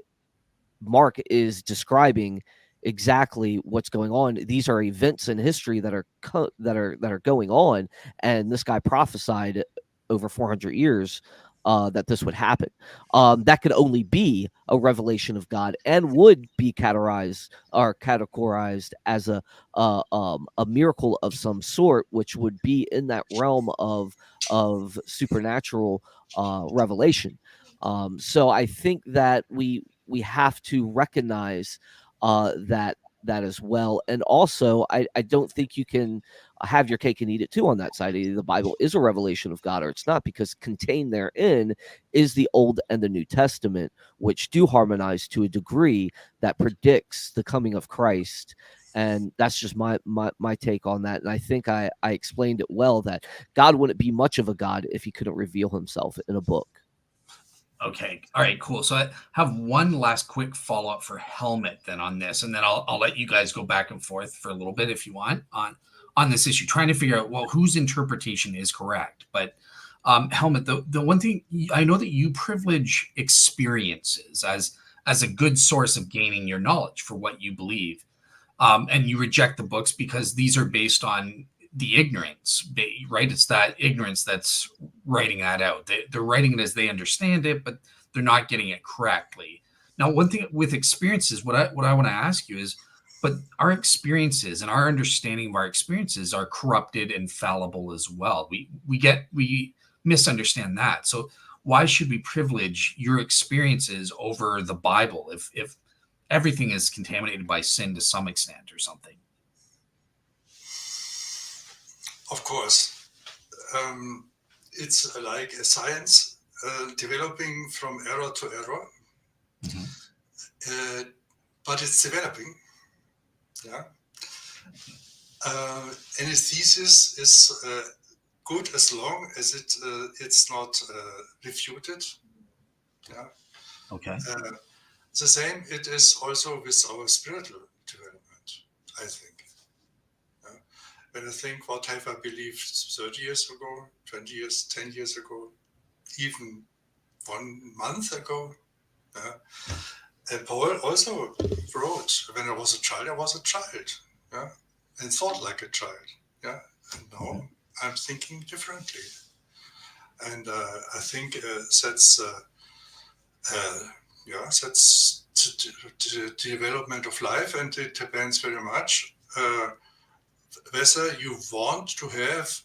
Mark is describing exactly what's going on. These are events in history that are going on, and this guy prophesied over 400 years that this would happen. That could only be a revelation of God, and would be categorized as a miracle of some sort, which would be in that realm of supernatural revelation. So I think that we have to recognize that as well. And also, I don't think you can have your cake and eat it too on that side. Either the Bible is a revelation of God or it's not, because contained therein is the Old and the New Testament, which do harmonize to a degree that predicts the coming of Christ. And that's just my take on that. And I think I explained it well, that God wouldn't be much of a God if he couldn't reveal himself in a book. Okay. All right, cool. So I have one last quick follow-up for Helmut then on this, and then I'll let you guys go back and forth for a little bit if you want on this issue, trying to figure out, well, whose interpretation is correct. But Helmut, the one thing, I know that you privilege experiences as a good source of gaining your knowledge for what you believe, and you reject the books because these are based on the ignorance, right? It's that ignorance that's writing that out. They're writing it as they understand it, but they're not getting it correctly. Now, one thing with experiences, what I want to ask you is, but our experiences and our understanding of our experiences are corrupted and fallible as well. We misunderstand that. So why should we privilege your experiences over the Bible if everything is contaminated by sin to some extent or something? of course, it's like a science developing from error to error, but it's developing. Yeah. Anesthesis is good as long as it's not refuted. Yeah. Okay. The same it is also with our spiritual development, I think. Yeah. When I think what have I believed 30 years ago, 20 years, 10 years ago, even 1 month ago. Yeah. And Paul also wrote, when I was a child, I was a child. Yeah. And thought like a child. Yeah. And now I'm thinking differently. And I think that's the development of life, and it depends very much whether you want to have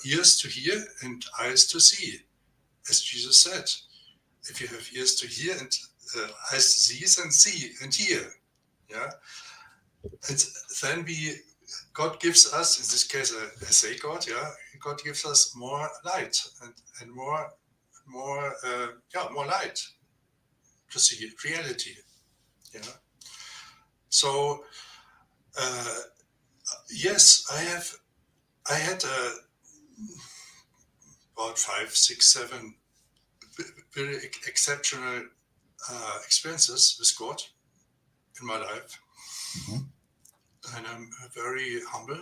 ears to hear and eyes to see, as Jesus said. If you have ears to hear and eyes to see and hear, yeah, and then God gives us, in this case, I say God, yeah, God gives us more light and more light to see reality, yeah. So yes, I had about 5, 6, 7 very exceptional experiences with God in my life. And I'm very humble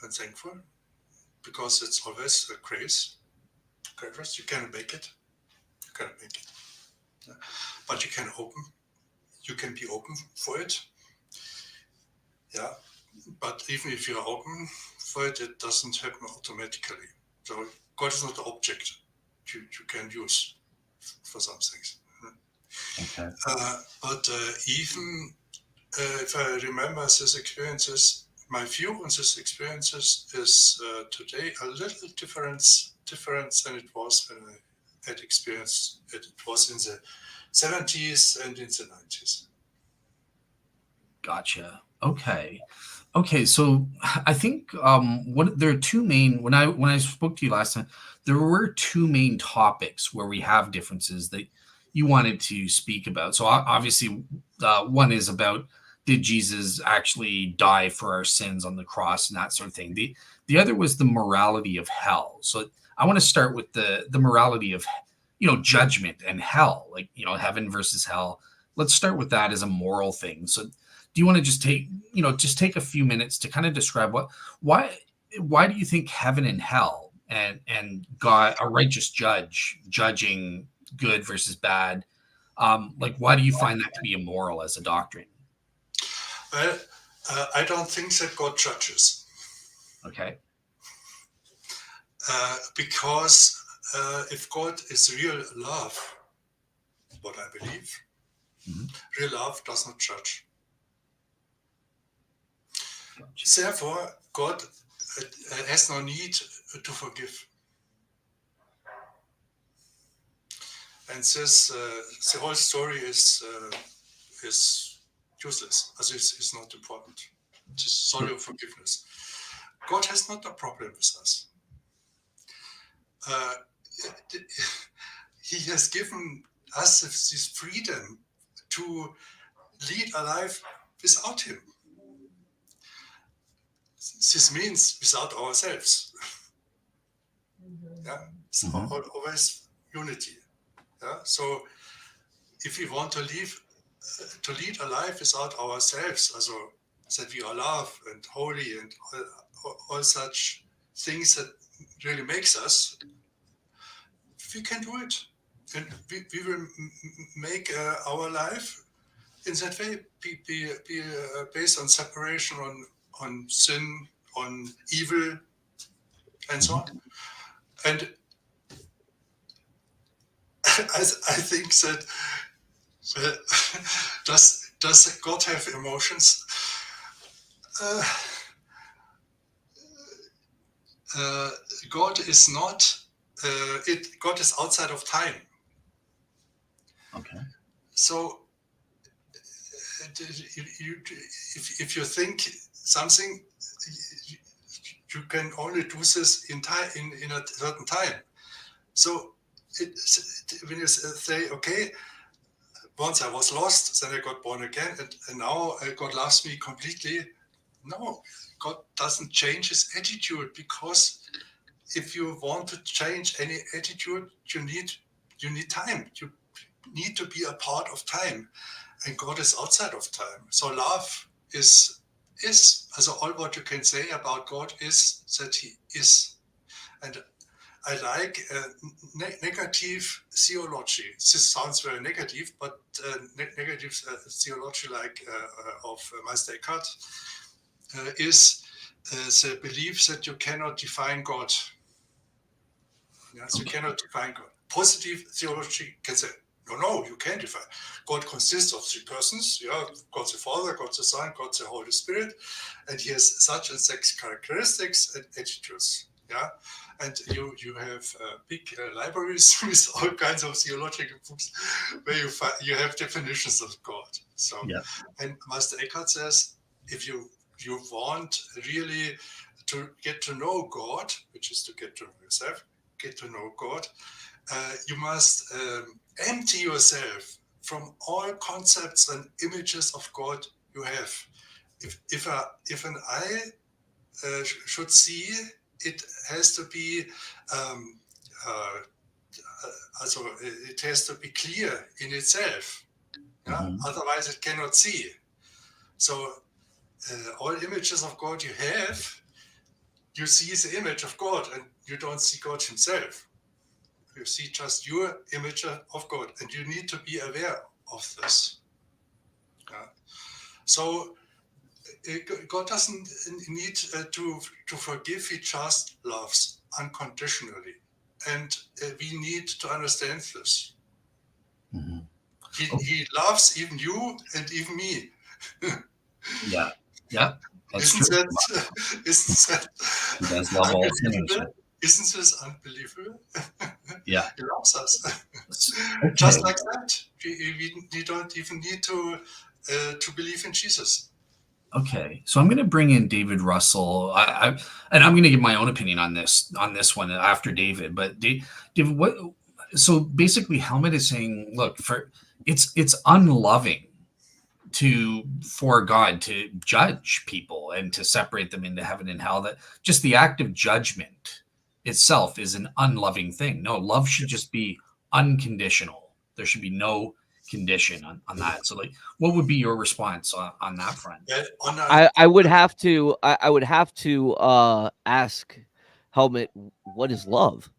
and thankful, because it's always a grace. You can make it. You can make it. Yeah. But you can be open for it. Yeah. But even if you're open for it, it doesn't happen automatically. So God is not the object you can use for some things. Okay. But even if I remember these experiences, my view on these experiences is today a little different than it was when I had experienced it. It was in the 70s and in the 90s. Gotcha. Okay, so I think what there are two main when I spoke to you last time, there were two main topics where we have differences that you wanted to speak about. So obviously, one is about, did Jesus actually die for our sins on the cross and that sort of thing. The other was the morality of hell. So I want to start with the morality of, judgment and hell, like, heaven versus hell. Let's start with that as a moral thing. So do you want to just take a few minutes to kind of describe why do you think heaven and hell and God, a righteous judge judging good versus bad, like, why do you find that to be immoral as a doctrine? Well, I don't think that God judges. Okay. Because if God is real love, what I believe, real love does not judge. Gotcha. Therefore, God has no need to forgive. And this, the whole story is useless, as is not important. It's a story of forgiveness. God has not a problem with us. He has given us this freedom to lead a life without Him. This means without ourselves. Yeah, it's always unity. Yeah, so if we want to lead a life without ourselves, also that we are love and holy and all such things that really makes us, we can do it, and we will make our life in that way be based on separation, on sin, on evil, and so on. And I think that does God have emotions? God is not. God is outside of time. Okay. So if you think something, you can only do this in time, in a certain time. So when you say, okay, once I was lost, then I got born again, and now God loves me completely. No, God doesn't change his attitude, because if you want to change any attitude, you need time. You need to be a part of time, and God is outside of time. So love is also all what you can say about God is that he is. And I like negative theology. This sounds very negative, but negative theology, like of Meister Eckhart, is the belief that you cannot define God. Yes, you cannot define God. Positive theology can say, no, you can define. God consists of 3 persons. Yeah, God the Father, God the Son, God the Holy Spirit, and he has such and such characteristics and attitudes. Yeah, and you have big libraries with all kinds of theological books where you have definitions of God. So, and Master Eckhart says, if you want really to get to know God, which is to get to know yourself, get to know God, you must empty yourself from all concepts and images of God you have. If an eye should see, it has to be it has to be clear in itself. Yeah? Mm-hmm. Otherwise, it cannot see. So all images of God you have, you see the image of God, and you don't see God himself. You see just your image of God, and you need to be aware of this. Yeah. So God doesn't need to forgive, he just loves unconditionally. And we need to understand this. Mm-hmm. He loves even you and even me. Yeah. That's isn't true. That he does love all sinners. Isn't this unbelievable? Yeah. He loves us. Okay. Just like that. We don't even need to believe in Jesus. Okay, so I'm going to bring in David Russell, and I'm going to give my own opinion on this one after David. But David, what? So basically, Helmut is saying, look, it's unloving for God to judge people and to separate them into heaven and hell. That just the act of judgment itself is an unloving thing. No, love should just be unconditional. There should be no condition on that. So, like, what would be your response on that front? I would have to ask Helmut, what is love,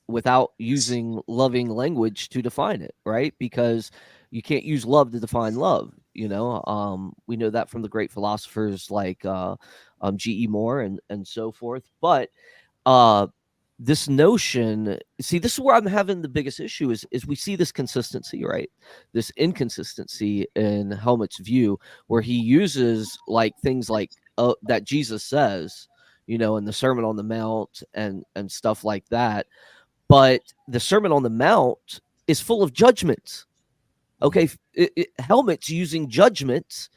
without using loving language to define it, right? Because you can't use love to define love. We know that from the great philosophers like G.E. Moore and so forth. But this notion, see, this is where I'm having the biggest issue is we see this consistency, right? This inconsistency in Helmut's view, where he uses like things like that Jesus says, in the Sermon on the Mount and stuff like that. But the Sermon on the Mount is full of judgments. Okay, Helmut's using judgments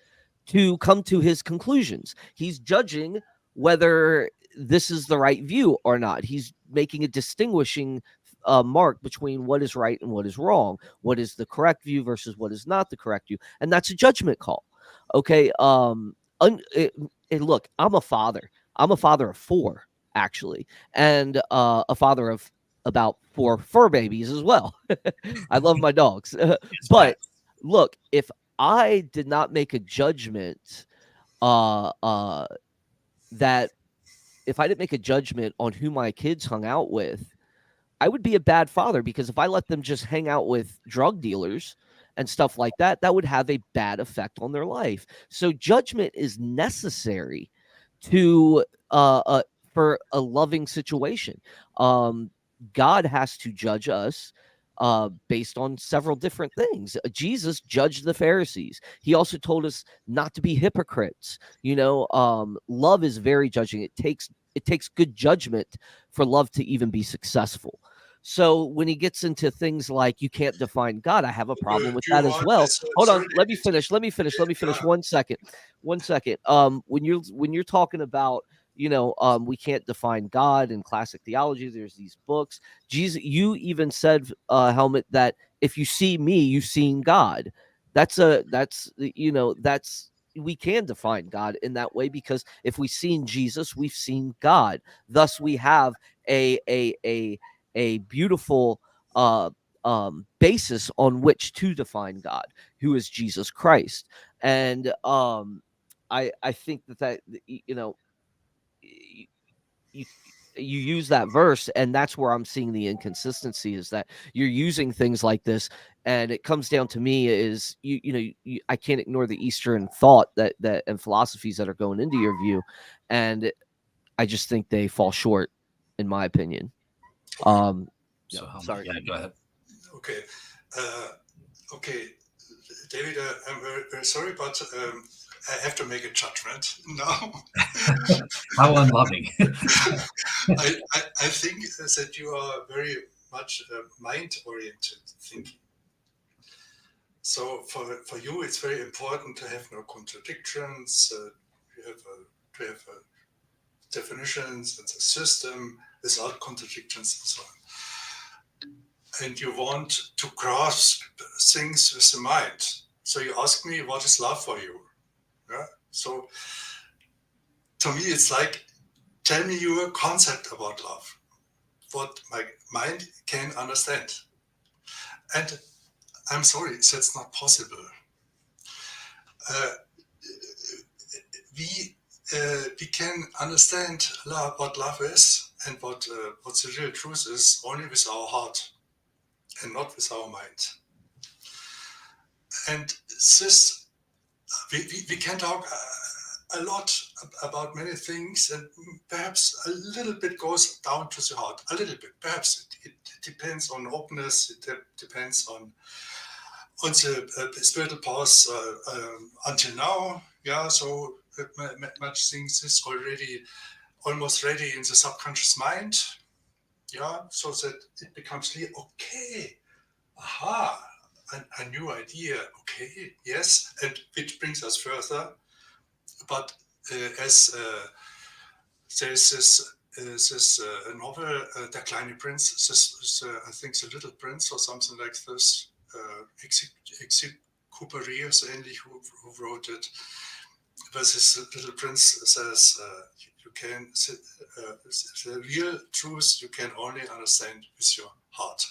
to come to his conclusions. He's judging whether this is the right view or not. He's making a distinguishing mark between what is right and what is wrong, what is the correct view versus what is not the correct view, and that's a judgment call. Okay, look, I'm a father. I'm a father of 4, actually, and a father of about 4 fur babies as well. I love my dogs, but look, if I did not make a judgment, that if I didn't make a judgment on who my kids hung out with, I would be a bad father, because if I let them just hang out with drug dealers and stuff like that, that would have a bad effect on their life. So judgment is necessary to for a loving situation. God has to judge us based on several different things. Jesus judged the Pharisees. He also told us not to be hypocrites. Love is very judging. It takes good judgment for love to even be successful. So when he gets into things like you can't define God, I have a problem with that as well. Hold on, let me finish. 1 second. When you're talking about we can't define God in classic theology. There's these books. Jesus, you even said, Helmut, that if you see me, you've seen God. That's we can define God in that way, because if we've seen Jesus, we've seen God. Thus, we have a beautiful basis on which to define God, who is Jesus Christ. And I think that you, you use that verse, and that's where I'm seeing the inconsistency, is that you're using things like this, and it comes down to me is I can't ignore the Eastern thought that and philosophies that are going into your view, and I just think they fall short, in my opinion. So, Sorry. yeah, go ahead. Okay. Okay, David, I'm very, very sorry, but I have to make a judgment now. How unloving. I think that you are very much mind-oriented thinking. So for you, it's very important to have no contradictions. To have definitions and a system without contradictions and so on. And you want to grasp things with the mind. So you ask me, what is love for you? Yeah? So to me, it's like, tell me your concept about love, what my mind can understand. And I'm sorry, that's not possible. We can understand what love is and what the real truth is only with our heart and not with our mind. And this, we can talk a lot about many things, and perhaps a little bit goes down to the heart, a little bit. Perhaps it depends on openness, it depends on the spiritual path until now. Yeah, so much things is already almost ready in the subconscious mind. Yeah, so that it becomes clear. Okay, aha, a new idea. Okay, yes, and which brings us further. But as there's this novel, Der kleine Prince, this, I think The Little Prince or something like this, Exupéry so ähnlich, who wrote it, where this little prince says, you can, the real truth you can only understand with your heart.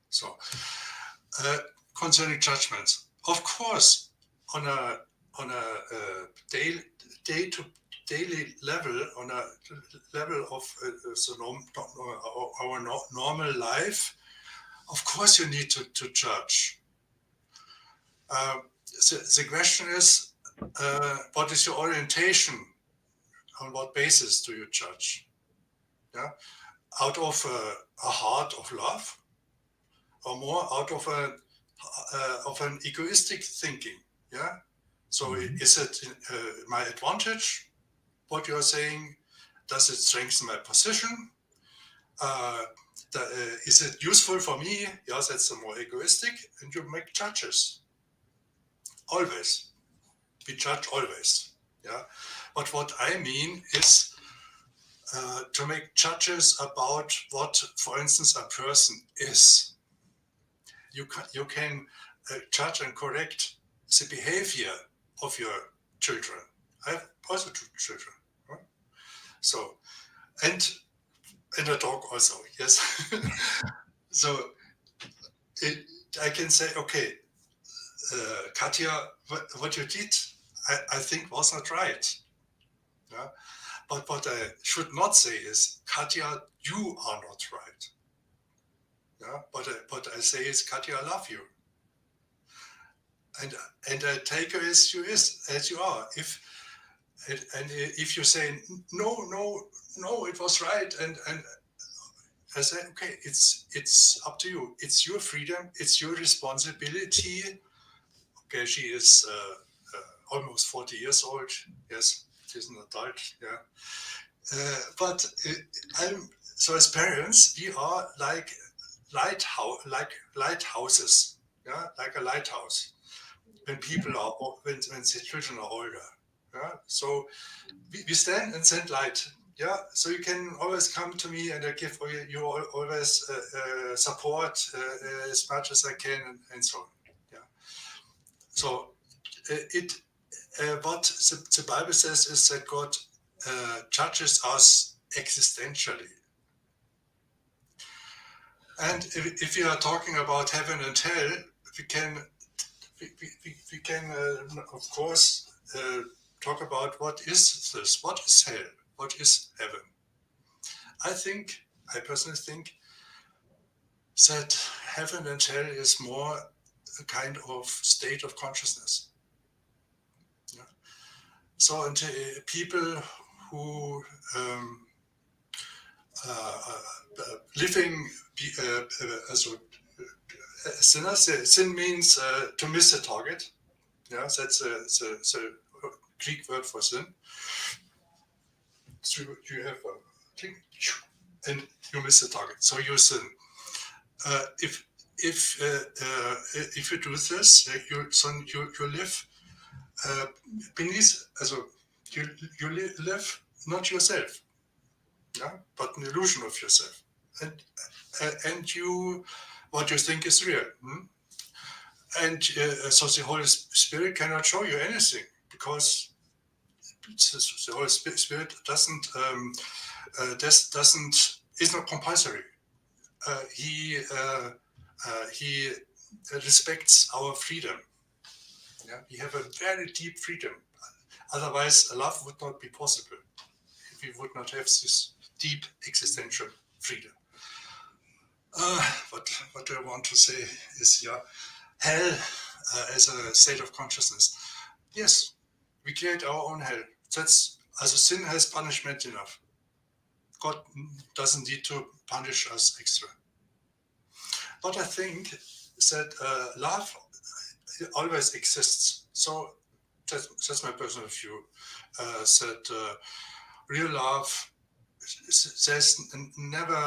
So, concerning judgments, of course, on a daily level, on a level of our normal life, of course you need to judge. The question is, what is your orientation? On what basis do you judge? Yeah, out of a heart of love, or more out of an egoistic thinking? Yeah. So is it my advantage? What you are saying? Does it strengthen my position? Is it useful for me? Yes, that's the more egoistic, and you make judges. Always. We judge always. Yeah. But what I mean is to make judges about what, for instance, a person is. You can judge and correct the behavior of your children. I have also two children. Right? So, and a dog also, yes. So I can say, okay, Katja, what you did, I think was not right. Yeah? But what I should not say is, Katja, you are not right. Yeah? But I say is, Katja, I love you. And I take you as you are. If you say no, it was right, and I say, okay, it's up to you. It's your freedom. It's your responsibility. Okay, she is almost 40 years old. Yes, she's an adult. Yeah, but so as parents, we are like lighthouses. Yeah, like a lighthouse. When the children are older. Yeah? So we stand and send light. Yeah, so you can always come to me, and I give you always support as much as I can, and so on. Yeah. So it what the Bible says is that God judges us existentially. And if you are talking about heaven and hell, we can we can of course talk about what is this, what is hell, what is heaven. I personally think that heaven and hell is more a kind of state of consciousness. Yeah. So, and people who living as sinners, sin means to miss a target. Yeah, that's the Greek word for sin. So you have a thing, and you miss the target, so you sin. If you do this, you live beneath, also you live not yourself, yeah, but an illusion of yourself, and you what you think is real. And so the Holy Spirit cannot show you anything, because the Holy Spirit is not compulsory. He respects our freedom. Yeah? We have a very deep freedom. Otherwise, love would not be possible if we would not have this deep existential freedom. What I want to say is, yeah, hell as a state of consciousness. Yes, we create our own hell. That's as a sin has punishment enough. God doesn't need to punish us extra. But I think that love always exists. So that's my personal view. That real love says never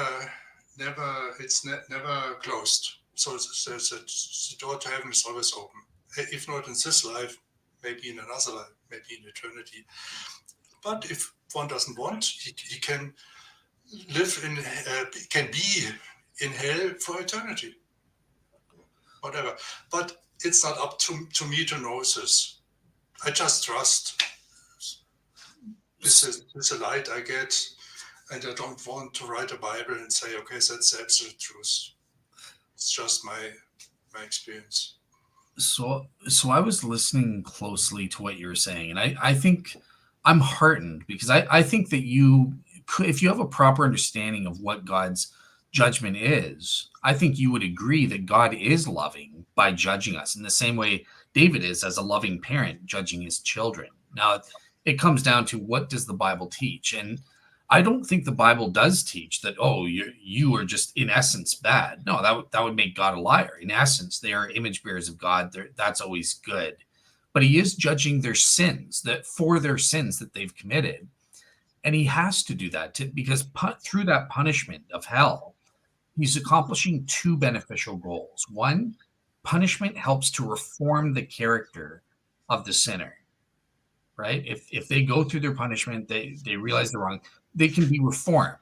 closed. So the door to heaven is always open. If not in this life, maybe in another life, maybe in eternity. But if one doesn't want, he can live in, can be in hell for eternity. Whatever. But it's not up to me to know this. I just trust. This is a light I get, and I don't want to write a Bible and say, okay, that's the absolute truth. It's just my experience. So I was listening closely to what you were saying, and I think I'm heartened, because I think that if you have a proper understanding of what God's judgment is, I think you would agree that God is loving by judging us in the same way David is as a loving parent judging his children. Now, it comes down to, what does the Bible teach? And I don't think the Bible does teach that, oh, you are just in essence bad. No, that would make God a liar. In essence, they are image bearers of God. That's always good. But he is judging their sins, for their sins that they've committed. And he has to do that because through that punishment of hell, he's accomplishing two beneficial goals. One, punishment helps to reform the character of the sinner, right? If they go through their punishment, they realize they're wrong, they can be reformed.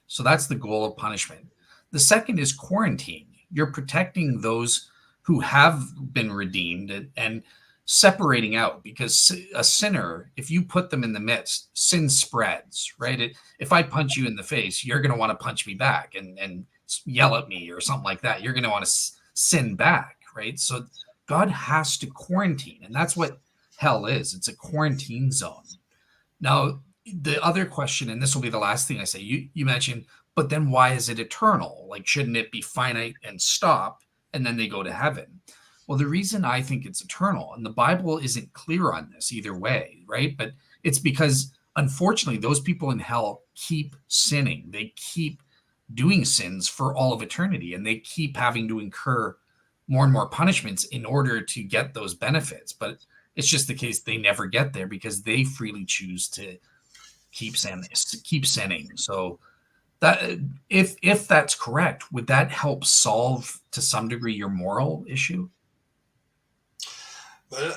So that's the goal of punishment. The second is quarantine. You're protecting those who have been redeemed and separating out, because a sinner, if you put them in the midst, sin spreads, right? If I punch you in the face, you're going to want to punch me back and yell at me or something like that. You're going to want to sin back, right? So God has to quarantine, and that's what hell is. It's a quarantine zone. Now, the other question, and this will be the last thing I say, you mentioned, but then why is it eternal? Like, shouldn't it be finite and stop, and then they go to heaven? Well, the reason I think it's eternal, and the Bible isn't clear on this either way, right? But it's because, unfortunately, those people in hell keep sinning. They keep doing sins for all of eternity, and they keep having to incur more and more punishments in order to get those benefits. But it's just the case they never get there because they freely choose to keep sinning. So that, if that's correct, would that help solve to some degree your moral issue? Well,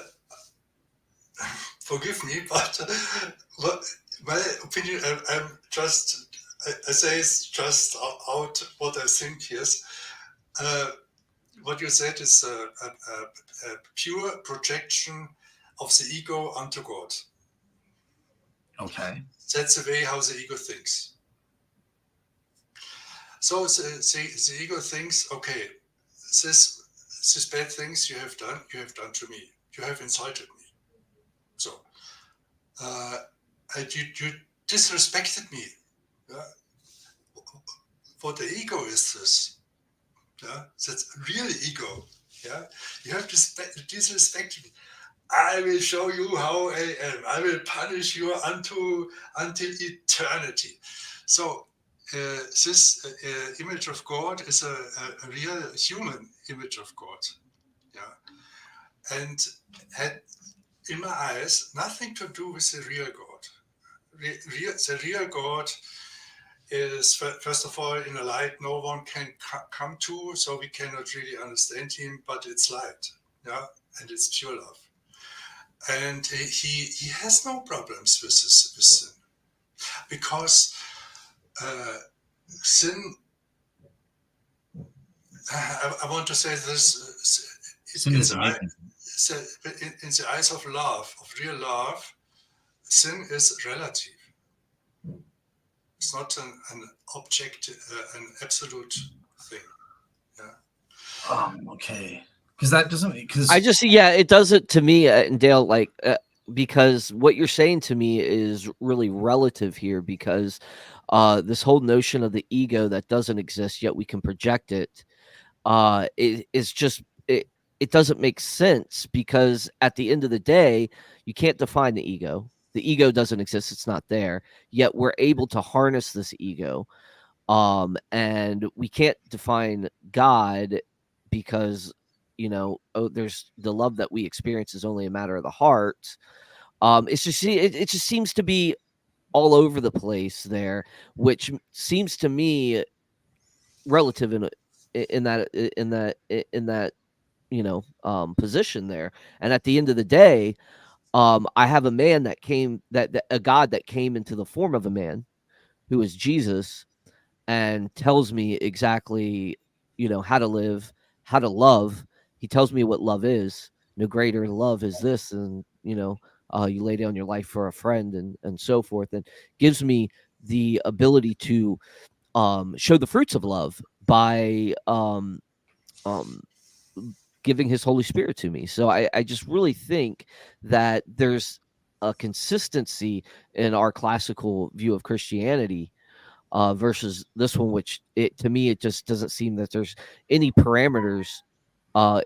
forgive me, but my opinion, I'm just, I say it's just out what I think is. Uh, what you said is a pure projection of the ego onto God. Okay. That's the way how the ego thinks. So the ego thinks, okay, this bad things you have done to me. You have insulted me. So you disrespected me. Yeah? What the ego is this? Yeah? That's real ego. Yeah, you have to disrespect me. I will show you how I am. I will punish you until eternity. So this image of God is a real human image of God. Yeah, and had in my eyes nothing to do with the real God. The real God is, first of all, in a light no one can come to, so we cannot really understand him, but it's light, yeah, and it's pure love. And he has no problems with sin, because sin, I want to say this, Sin is amazing. in the eyes of love, of real love, sin is relative. It's not an object, an absolute thing. Yeah. Okay. Because that doesn't. Because I just it does it to me, and Dale, like because what you're saying to me is really relative here, because this whole notion of the ego that doesn't exist yet we can project it, is just it doesn't make sense, because at the end of the day you can't define the ego. The ego doesn't exist, it's not there, yet we're able to harness this ego. And we can't define God, because there's the love that we experience is only a matter of the heart. It's just it just seems to be all over the place there, which seems to me relative in that position there. And at the end of the day, I have a man that came, that a God that came into the form of a man, who is Jesus, and tells me exactly, how to live, how to love. He tells me what love is. No greater love is this, and you lay down your life for a friend, and so forth, and gives me the ability to show the fruits of love by um, giving his Holy Spirit to me. So I just really think that there's a consistency in our classical view of Christianity, versus this one, which to me it just doesn't seem that there's any parameters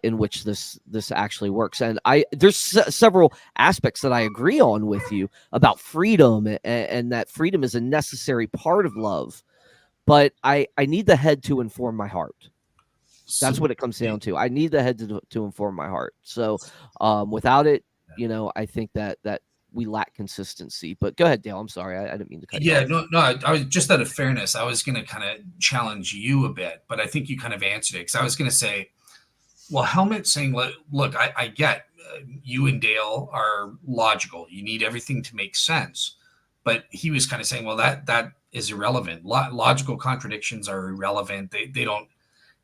in which this actually works. And there's several aspects that I agree on with you about freedom, and that freedom is a necessary part of love. But I need the head to inform my heart. That's what it comes down to. I need the head to inform my heart. So without it, I think that we lack consistency. But go ahead, Dale. I'm sorry. I didn't mean to cut you yeah, off. no. I was just out of fairness. I was going to kind of challenge you a bit, but I think you kind of answered it, because I was going to say, well, Helmut saying, look, I get you and Dale are logical. You need everything to make sense. But he was kind of saying, well, that is irrelevant. Logical contradictions are irrelevant. They don't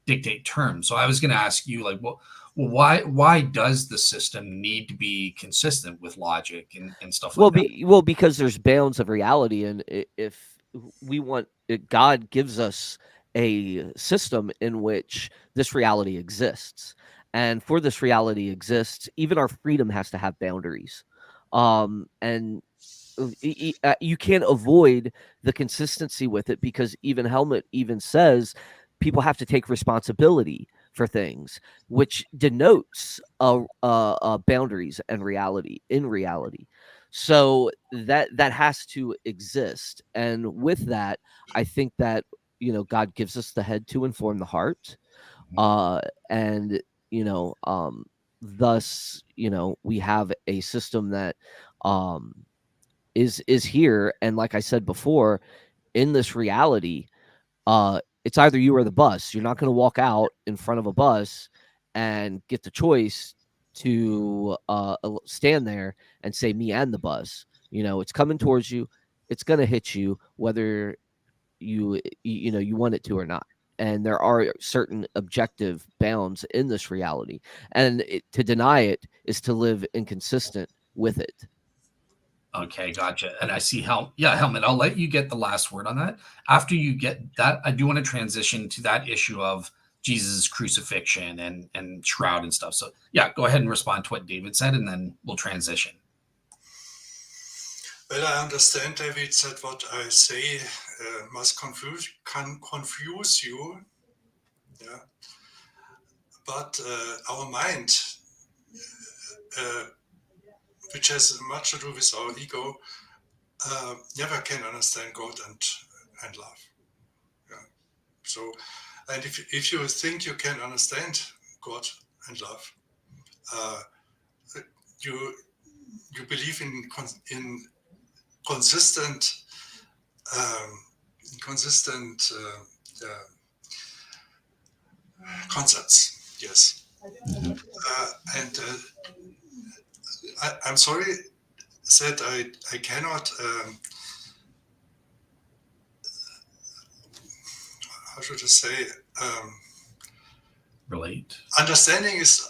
dictate terms. So I was going to ask you, like, well, why does the system need to be consistent with logic and stuff like that? Because there's bounds of reality, and if we want, God gives us a system in which this reality exists, and for this reality exists, even our freedom has to have boundaries. And you can't avoid the consistency with it, because even Helmut even says people have to take responsibility for things, which denotes boundaries and reality in reality. So that has to exist, and with that, I think that God gives us the head to inform the heart, uh, and thus we have a system that um, is here, and like I said before, in this reality, it's either you or the bus. You're not going to walk out in front of a bus and get the choice to stand there and say me and the bus. It's coming towards you. It's going to hit you whether you want it to or not. And there are certain objective bounds in this reality. And to deny it is to live inconsistent with it. Okay, gotcha. And I see Helmut, I'll let you get the last word on that. After you get that, I do want to transition to that issue of Jesus' crucifixion and shroud and stuff. So yeah, go ahead and respond to what David said, and then we'll transition. Well, I understand, David, that what I say must confuse you. Yeah. But our mind, which has much to do with our ego, never can understand God and love. Yeah. So, and if you think you can understand God and love, you believe in consistent concepts. Yes. Mhm. And I'm sorry that I cannot. How should I say? Relate. Understanding is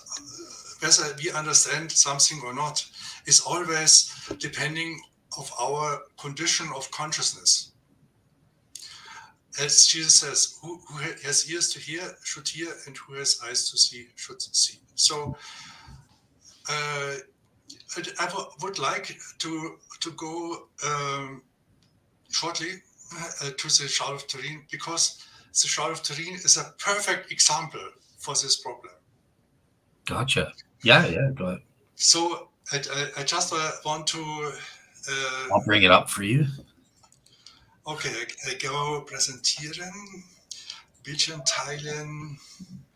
whether we understand something or not is always depending of our condition of consciousness. As Jesus says, who has ears to hear should hear, and who has eyes to see should see. So I would like to go shortly to the Shroud of Turin, because the Shroud of Turin is a perfect example for this problem. Gotcha. Yeah, go ahead. So I just want to. I'll bring it up for you. Okay, I go präsentieren, Bildschirm teilen.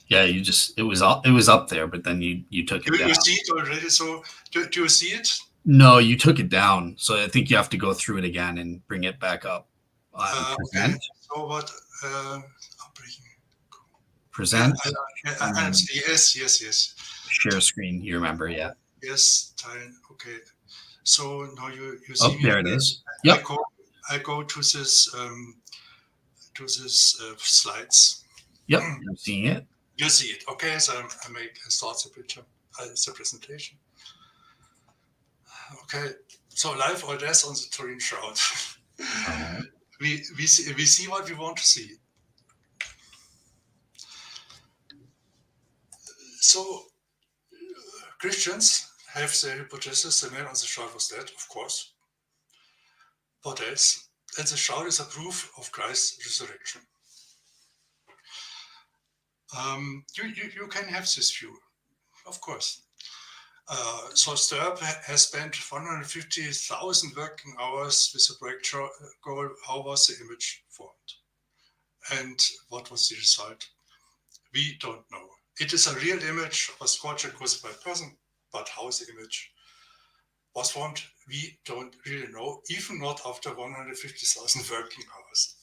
Yeah, it was up there, but then you took it down. You see it already. So do you see it? No, you took it down. So I think you have to go through it again and bring it back up. Okay. So what? Present. Yes. Share screen. You remember? Yeah. Yes, teilen. Okay. So now you see me. There it is. Yep. I go to this slides. Yep. I'm seeing it. You see it. Okay. So I start the picture. The presentation. Okay. So life or death on the Turin Shroud. We see what we want to see. So Christians have the hypothesis the man on the shroud was dead, of course. What else? And the shroud is a proof of Christ's resurrection. You can have this view, of course. So Sturb has spent 150,000 working hours with the breakthrough goal. How was the image formed? And what was the result? We don't know. It is a real image of a scorched crucified person, but how the image was formed, we don't really know, even not after 150,000 working hours.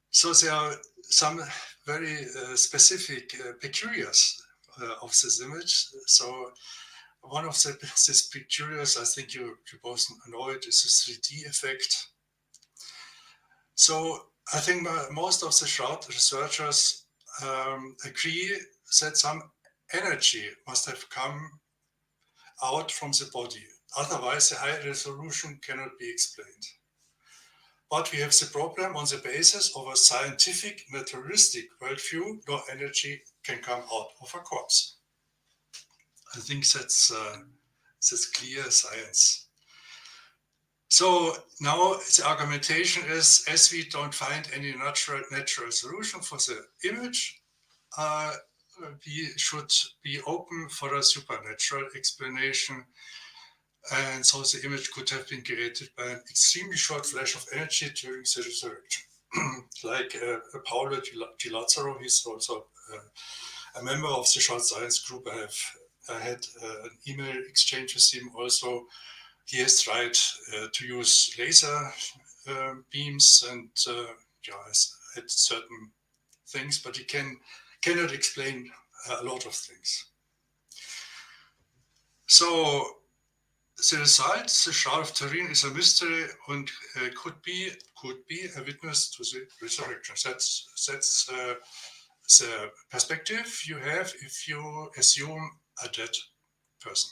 So there are some very specific peculiars of this image. So one of these peculiars, I think you both know it, is the 3D effect. So I think most of the Shroud researchers agree that some energy must have come out from the body. Otherwise, the high resolution cannot be explained. But we have the problem on the basis of a scientific, naturalistic worldview, no energy can come out of a corpse. I think that's clear science. So now the argumentation is, as we don't find any natural solution for the image, we should be open for a supernatural explanation. And so the image could have been created by an extremely short flash of energy during the resurrection. Like Paolo Di Lazzaro, he's also a member of the Shroud Science Group. I had an email exchange with him also. He has tried to use laser beams and at certain things, but he cannot explain a lot of things. So the result, the Shroud of Turin, is a mystery and could be a witness to the resurrection. That's the perspective you have if you assume a dead person.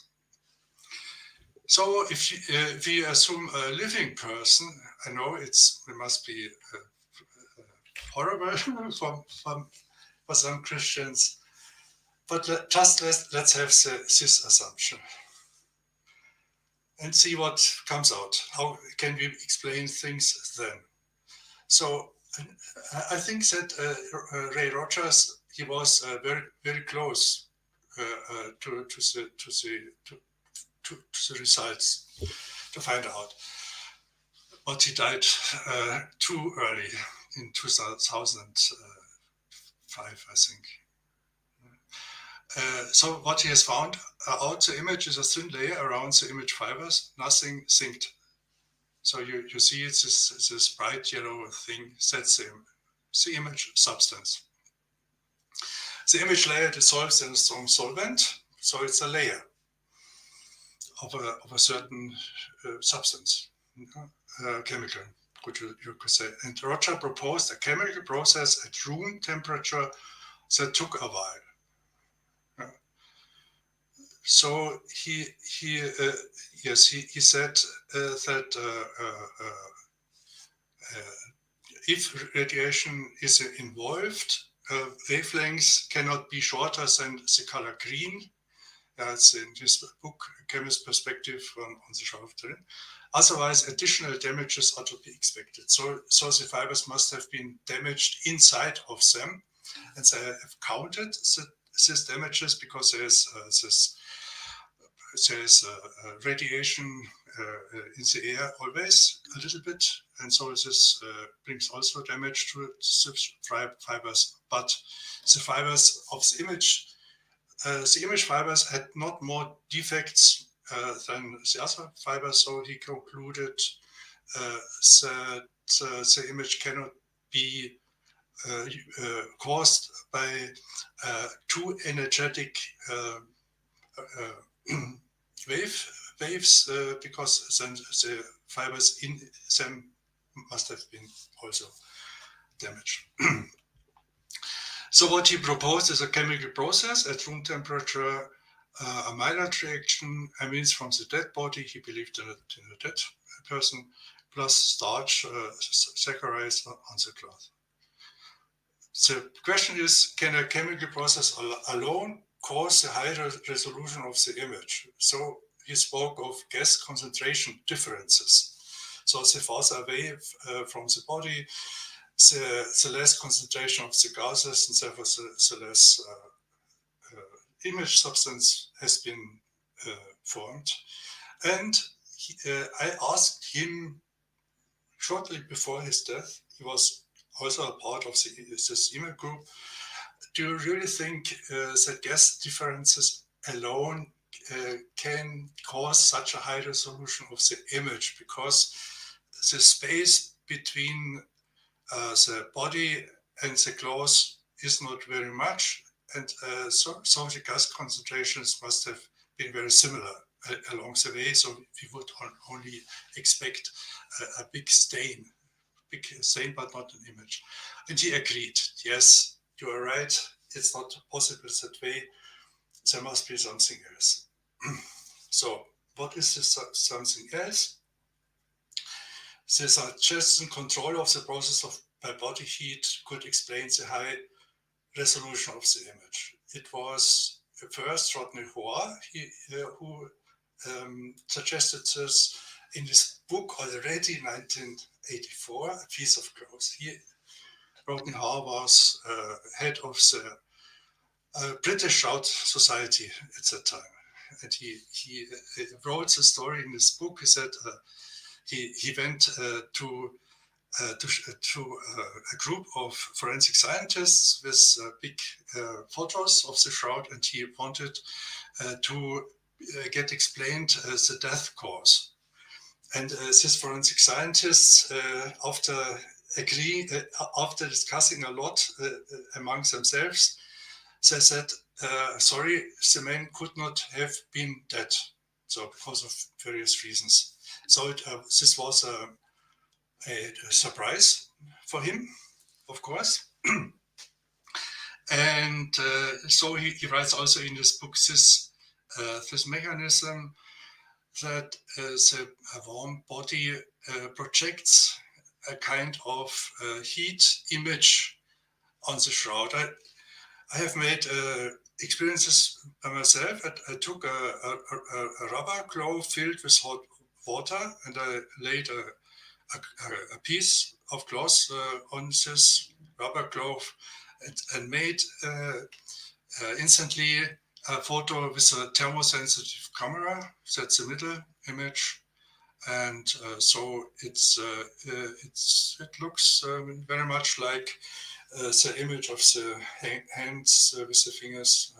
So if we assume a living person, I know it must be horrible for some Christians, but let's have this assumption and see what comes out. How can we explain things then? So I think that Ray Rogers, he was very, very close to the results to find out. But he died too early in 2005, I think. So what he has found out, the image is a thin layer around the image fibers, nothing synced. So you see it's this bright yellow thing, that's the image substance. The image layer dissolves in a strong solvent, so it's a layer of a certain substance, chemical, which you could say. And Roger proposed a chemical process at room temperature that took a while. So he said that if radiation is involved, wavelengths cannot be shorter than the color green. That's in his book, Chemist's Perspective on the Shroud of Turin. Otherwise, additional damages are to be expected. So the fibers must have been damaged inside of them, and they have counted these damages because there's radiation in the air always a little bit, and so this brings also damage to the fibers. But the fibers of the image fibers had not more defects than the other fibers, so he concluded that the image cannot be caused by too energetic waves because then the fibers in them must have been also damaged. So what he proposed is a chemical process at room temperature, a Maillard reaction, amines from the dead body, he believed in a dead person, plus starch, saccharides on the cloth. The question is, can a chemical process alone cause the high resolution of the image? So he spoke of gas concentration differences. So the farther away from the body, the less concentration of the gases, and therefore the less image substance has been formed. And I asked him shortly before his death, he was also a part of this email group, do you really think that gas differences alone can cause such a high resolution of the image? Because the space between the body and the cloth is not very much, and so the gas concentrations must have been very similar along the way, so we would only expect a big stain, but not an image. And he agreed, yes, you are right, it's not possible that way, there must be something else. So what is this something else? The suggestion control of the process by body heat could explain the high resolution of the image. It was first Rodney Hoare who suggested this in his book already in 1984, A Piece of Cloth. Rodney Hoare was head of the British Shroud Society at that time. And he wrote the story in his book. He said he went to a group of forensic scientists with big photos of the shroud, and he wanted to get explained the death cause. And these forensic scientists, after discussing a lot among themselves, they said sorry, the man could not have been dead. So because of various reasons. So this was a surprise for him, of course. And so he writes also in this book this mechanism that the warm body projects a kind of heat image on the shroud. I have made experiences by myself. I took a rubber glove filled with hot water, and I laid a piece of cloth on this rubber glove and made instantly a photo with a thermosensitive camera. That's the middle image, and so it looks very much like the image of the hands with the fingers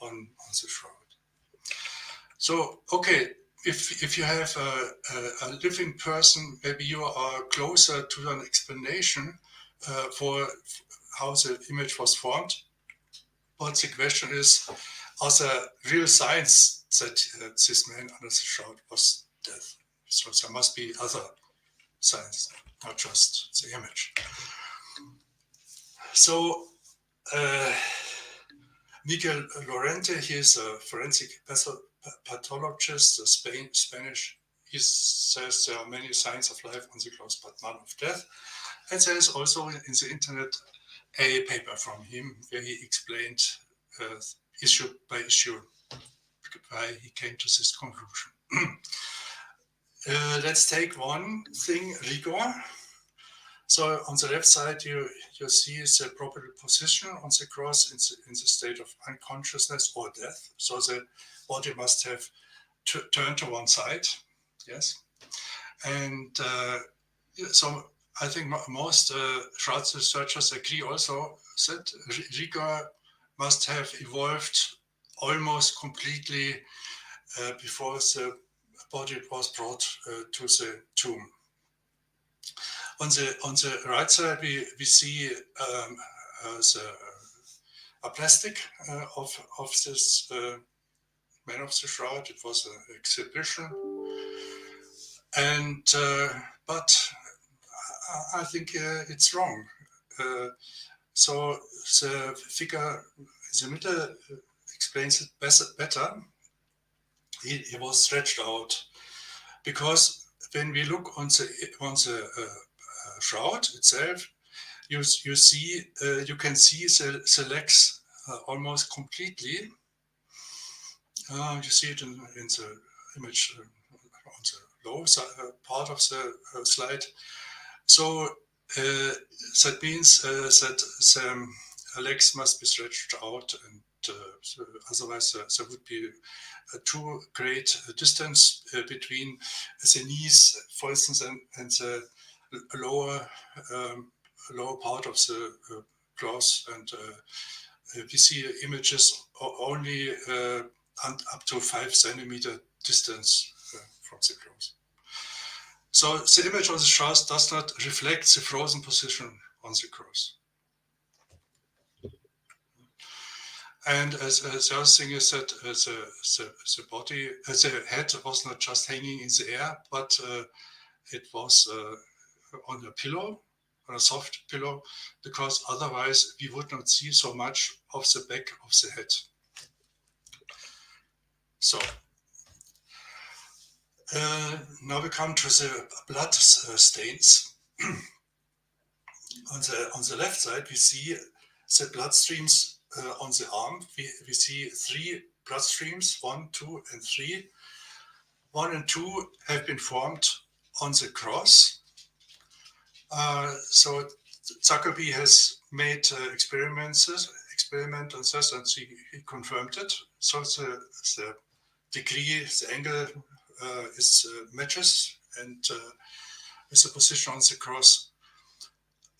on the shroud. So, okay, if you have a living person, maybe you are closer to an explanation for how the image was formed. But the question is, are there real signs that this man under the shroud was dead? So there must be other signs, not just the image. So Miguel Lorente, he is a forensic pathologist, a Spanish. He says there are many signs of life on the clothes, but none of death. And there is also in the internet a paper from him where he explained issue by issue why he came to this conclusion. Let's take one thing, rigor. So on the left side, you see the proper position on the cross in the state of unconsciousness or death. So the body must have turned to one side, yes. And so I think most Shroud researchers agree also that rigor must have evolved almost completely before the body was brought to the tomb. On the right side, we see a plastic of this Man of the Shroud. It was an exhibition, and but I think it's wrong. So the figure in the middle explains it better. He was stretched out because when we look on the shroud itself, you see you can see the legs almost completely. You see it in the image on the low part of the slide. So that means that the legs must be stretched out, and otherwise there would be a too great distance between the knees, for instance, and the lower part of the cloth. And we see images only up to 5 centimeter distance from the cloth. So the image on the shroud does not reflect the frozen position on the cross. And the other thing is that the body, the head was not just hanging in the air, but it was on a pillow, on a soft pillow, because otherwise we would not see so much of the back of the head. So now we come to the blood stains. On the left side, we see the blood streams on the arm. We see 3 blood streams, 1, 2, and 3. 1 and 2 have been formed on the cross. So Zuckerby has made experiment on this, and he confirmed it. So the degree, the angle is matches, and is the position on the cross.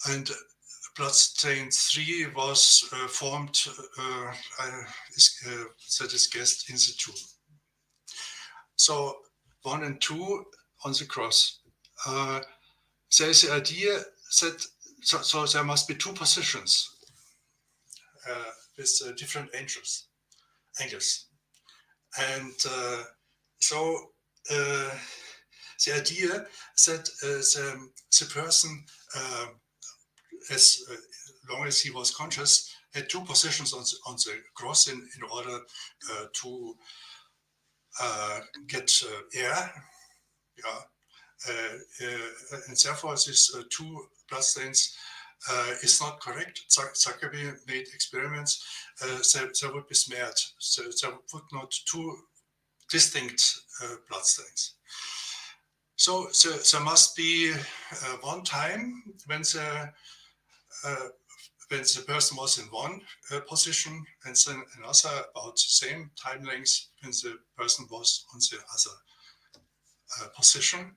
And blood stain 3 was formed, that is guessed in the tomb. So 1 and 2 on the cross. There is the idea that so there must be 2 positions. different angles. And so the idea that the person, as long as he was conscious, had two positions on the cross in order to get air. And therefore, these two bloodstains is not correct. Zuckerby made experiments. There would be smeared. So there would not two distinct bloodstains. So there must be one time when the person was in one position, and then another about the same time length when the person was on the other position.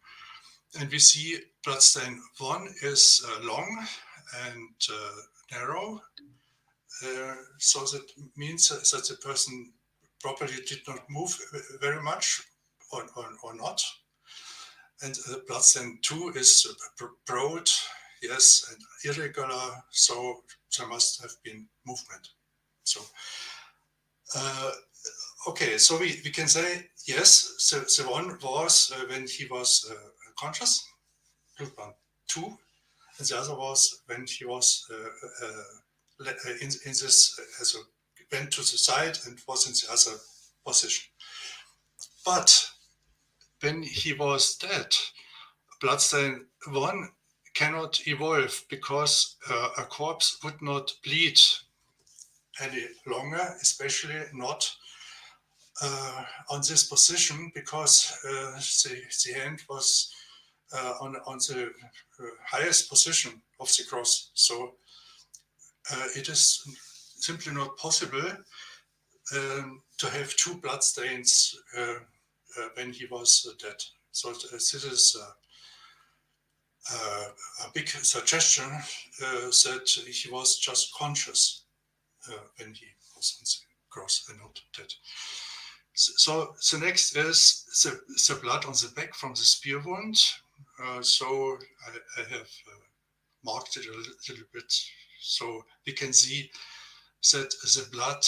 And we see bloodstain 1 is long and narrow. So that means that the person probably did not move very much or not. And bloodstain 2 is broad, yes, and irregular, so there must have been movement. So, okay, so we can say, yes, the one was when he was conscious, Blutbahn 2, and the other was when he was in this, so went to the side and was in the other position. But when he was dead, bloodstain 1 cannot evolve because a corpse would not bleed any longer, especially not on this position, because the hand was on the highest position of the cross. So it is simply not possible to have two bloodstains when he was dead. So this is a big suggestion that he was just conscious when he was on the cross and not dead. So the next is the blood on the back from the spear wound. So I have marked it a little bit, so we can see that the blood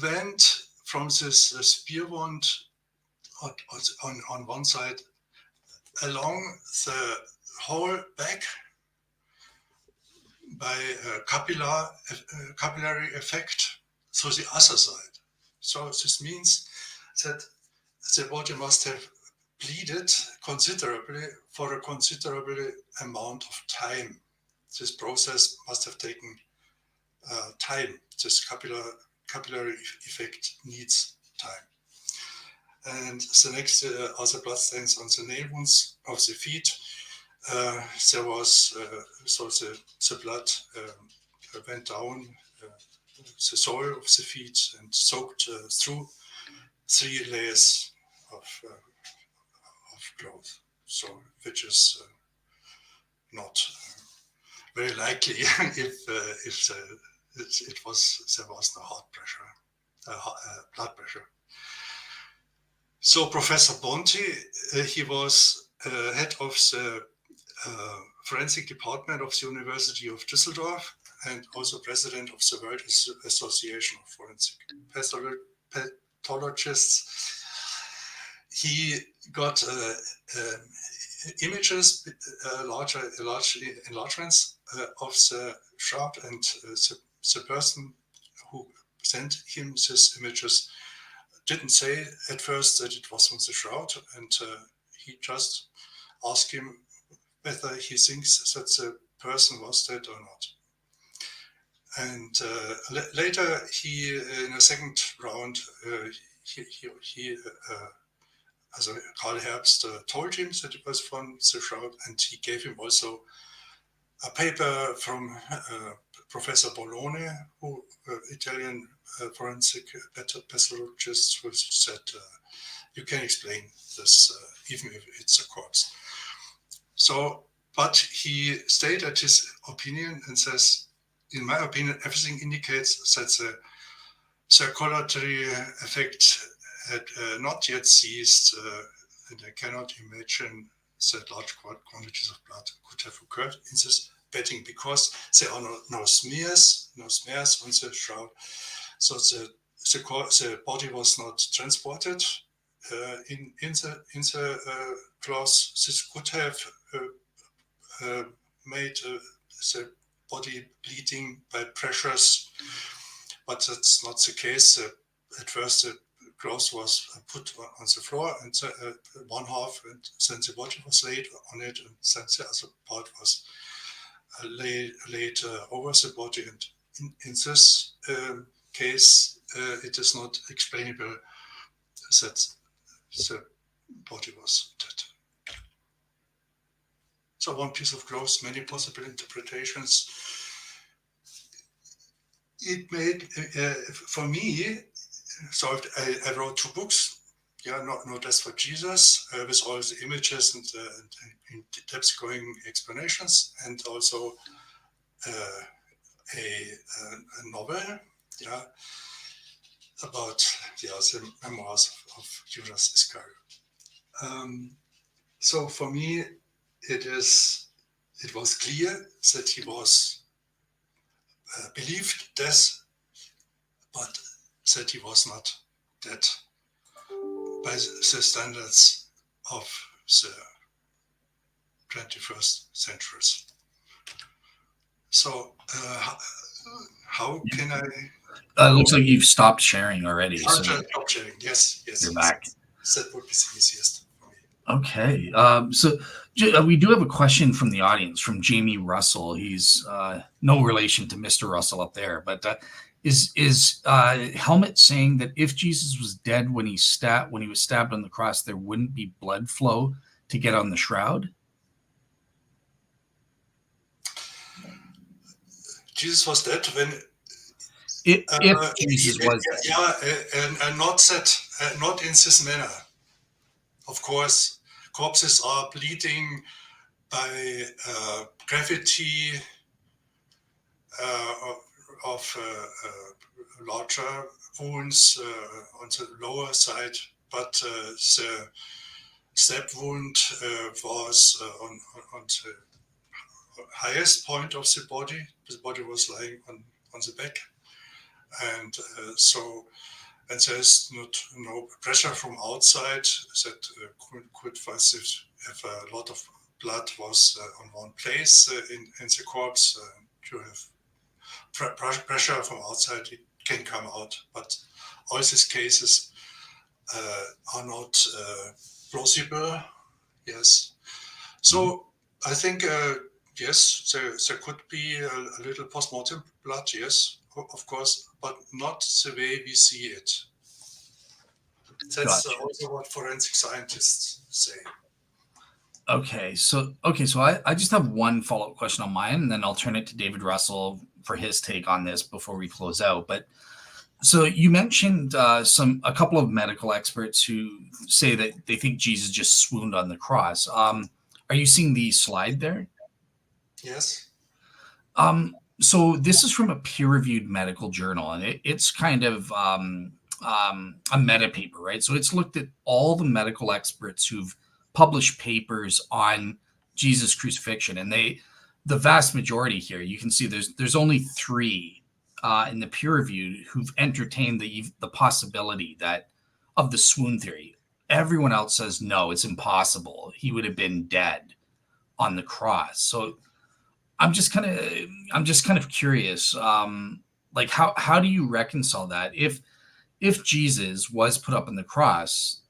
went from this spear wound on one side along the whole back by capillary effect to the other side. So this means that the body must have bleeded considerably for a considerable amount of time. This process must have taken time. This capillary effect needs time. And the next are the bloodstains on the nail wounds of the feet. There was so the blood went down the sole of the feet and soaked through 3 layers of clothes. So which is not very likely if there was no heart pressure, blood pressure. So Professor Bonti, he was head of the forensic department of the University of Düsseldorf and also president of the World Association of Forensic Pathologists. He got images, large enlargements of the shroud, and the person who sent him these images didn't say at first that it was from the shroud, and he just asked him whether he thinks that the person was dead or not. And later, he in a second round, Karl Herbst told him that it was from the shroud, and he gave him also a paper from Professor Bologna, who Italian forensic pathologist, who said you can explain this even if it's a corpse. So, but he stayed at his opinion and says, in my opinion, everything indicates that the circulatory effect had not yet ceased, and I cannot imagine that large quantities of blood could have occurred in this bedding because there are no smears no smears on the shroud. So the body was not transported in the cloth. This could have made the body bleeding by pressures, but that's not the case. At first, the cloth was put on the floor, and one half, and then the body was laid on it, and then the other part was laid over the body. And in this case, it is not explainable that the body was dead. So one piece of cloth, many possible interpretations. It made, for me, so I wrote 2 books. Yeah, no Death for Jesus, with all the images and in-depth going explanations, and also a novel, yeah, about the memoirs of Judas Iscariot. So for me, it was clear that he was believed dead, but that he was not dead by the standards of the 21st centuries. So how can I? Looks like you've stopped sharing already. So Stop sharing. Yes. You're back. That would be the easiest for me. Okay. So we do have a question from the audience from Jamie Russell. He's no relation to Mr. Russell up there, but is Helmut saying that if Jesus was dead when he was stabbed on the cross, there wouldn't be blood flow to get on the shroud? Jesus was dead when. If Jesus was dead. And not in this manner. Of course, corpses are bleeding by gravity of larger wounds on the lower side, but the stab wound was on the highest point of the body. The body was lying on the back, and and there's no pressure from outside that could if a lot of blood was on one place in the corpse. You have pressure from outside, it can come out, but all these cases are not plausible. Yes. So I think, yes, there could be a little post-mortem blood, yes, of course, but not the way we see it. That's Gotcha. also what forensic scientists say. Okay, so I just have one follow-up question on mine, and then I'll turn it to David Russell for his take on this before we close out. But so you mentioned a couple of medical experts who say that they think Jesus just swooned on the cross. Are you seeing the slide there? Yes. So this is from a peer-reviewed medical journal, and it's kind of a meta paper, right? So it's looked at all the medical experts who've published papers on Jesus crucifixion, and the vast majority here, you can see there's only 3 in the peer reviewed who've entertained the possibility that of the swoon theory. Everyone else says no, it's impossible. He would have been dead on the cross. So I'm just kind of curious, like how do you reconcile that if Jesus was put up on the cross?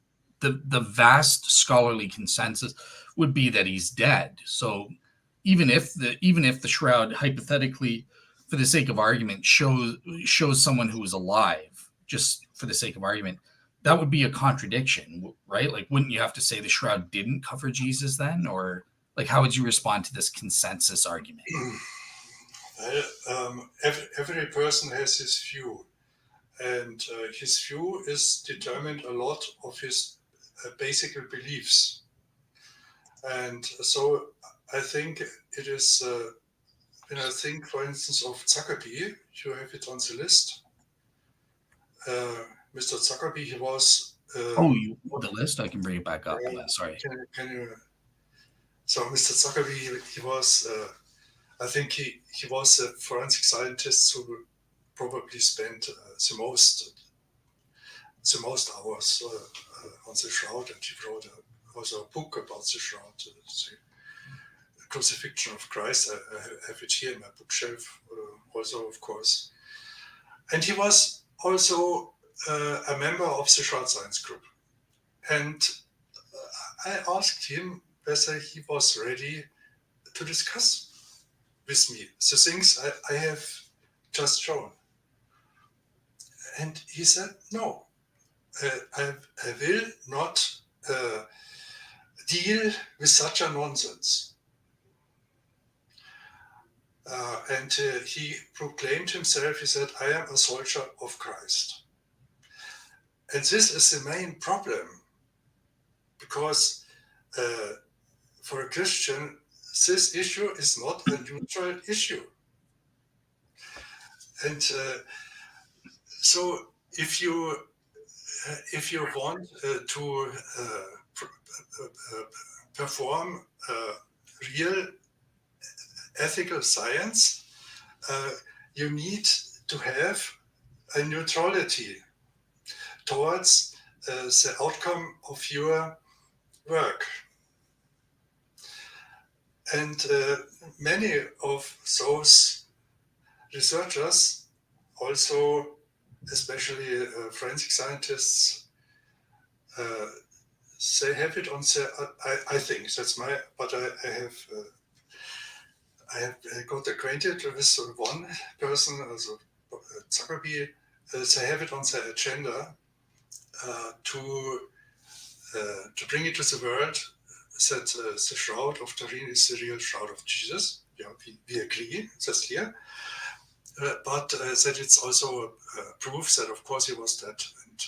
The vast scholarly consensus would be that he's dead. So even if the shroud hypothetically, for the sake of argument, shows someone who is alive, just for the sake of argument, that would be a contradiction, right? Like, wouldn't you have to say the shroud didn't cover Jesus then, or like how would you respond to this consensus argument? Well, every person has his view, and his view is determined a lot of his basic beliefs. And so I think it is, when I think, for instance, of Zuckerby, you have it on the list. Mr. Zuckerby, he was... you want the list? I can bring it back up. Sorry. Can you... So Mr. Zuckerby, he was I think he was a forensic scientist who probably spent the most hours on the Shroud, and he wrote also a book about the Shroud, the crucifixion of Christ. I have it here in my bookshelf also, of course. And he was also a member of the Shroud Science Group. And I asked him whether he was ready to discuss with me the things I have just shown. And he said, no, I will not deal with such a nonsense. And he proclaimed himself, he said, I am a soldier of Christ. And this is the main problem, because for a Christian, this issue is not a neutral issue. And so if you want to perform real ethical science, you need to have a neutrality towards the outcome of your work. And many of those researchers, also especially forensic scientists, they have it on their, I think that's my, but I have got acquainted with one person, also Zuckerby, they have it on their agenda to bring it to the world that the Shroud of Turin is the real Shroud of Jesus. Yeah, we agree, that's clear. But that it's also proof that, of course, he was dead, and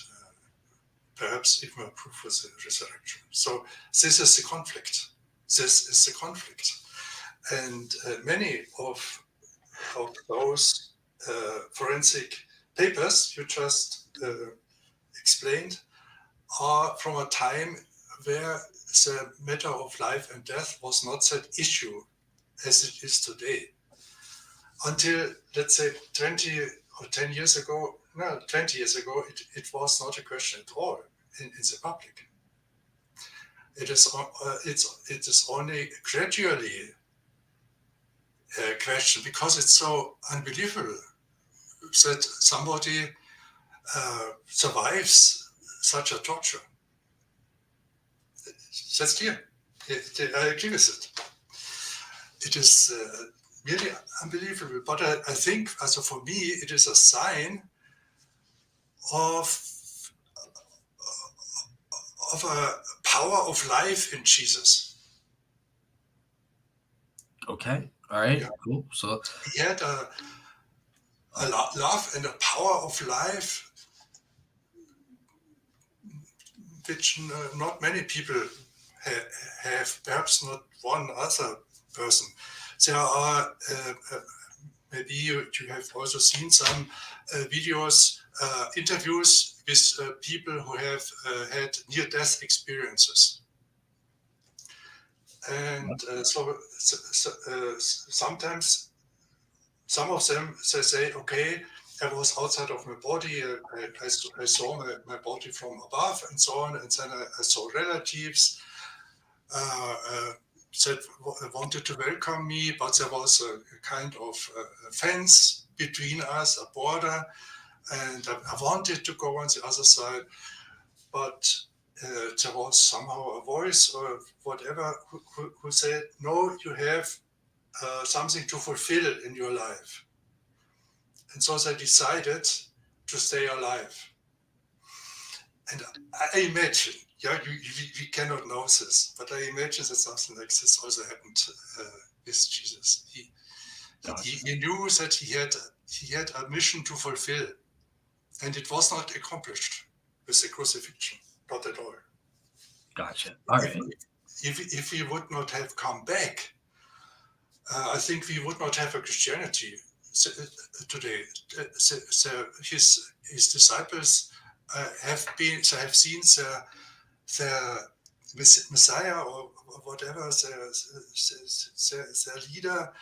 perhaps even a proof for the resurrection. So this is the conflict. This is the conflict. And many of those forensic papers you just explained are from a time where the matter of life and death was not that issue as it is today. Until, let's say, 20 or 10 years ago, no, 20 years ago, it was not a question at all in the public. It is only gradually a question, because it's so unbelievable that somebody survives such a torture. That's clear. I agree with it. It is really unbelievable. But I think, also for me, it is a sign of a power of life in Jesus. Okay. All right. Yeah. Cool. So he had a love and a power of life which not many people have, perhaps not one other person. There are, maybe you have also seen some videos, interviews with people who have had near-death experiences. And so sometimes some of them, they say, okay, I was outside of my body, I saw my body from above and so on, and then I saw relatives that wanted to welcome me, but there was a kind of fence between us, a border, and I wanted to go on the other side, but there was somehow a voice or whatever who said, no, you have something to fulfill in your life. And so they decided to stay alive. And I imagine, yeah, we cannot know this, but I imagine that something like this also happened with Jesus. He knew that he had a mission to fulfill, and it was not accomplished with the crucifixion, not at all. Gotcha. All right. If he would not have come back, I think we would not have a Christianity today. His disciples have seen the Messiah or whatever, their leader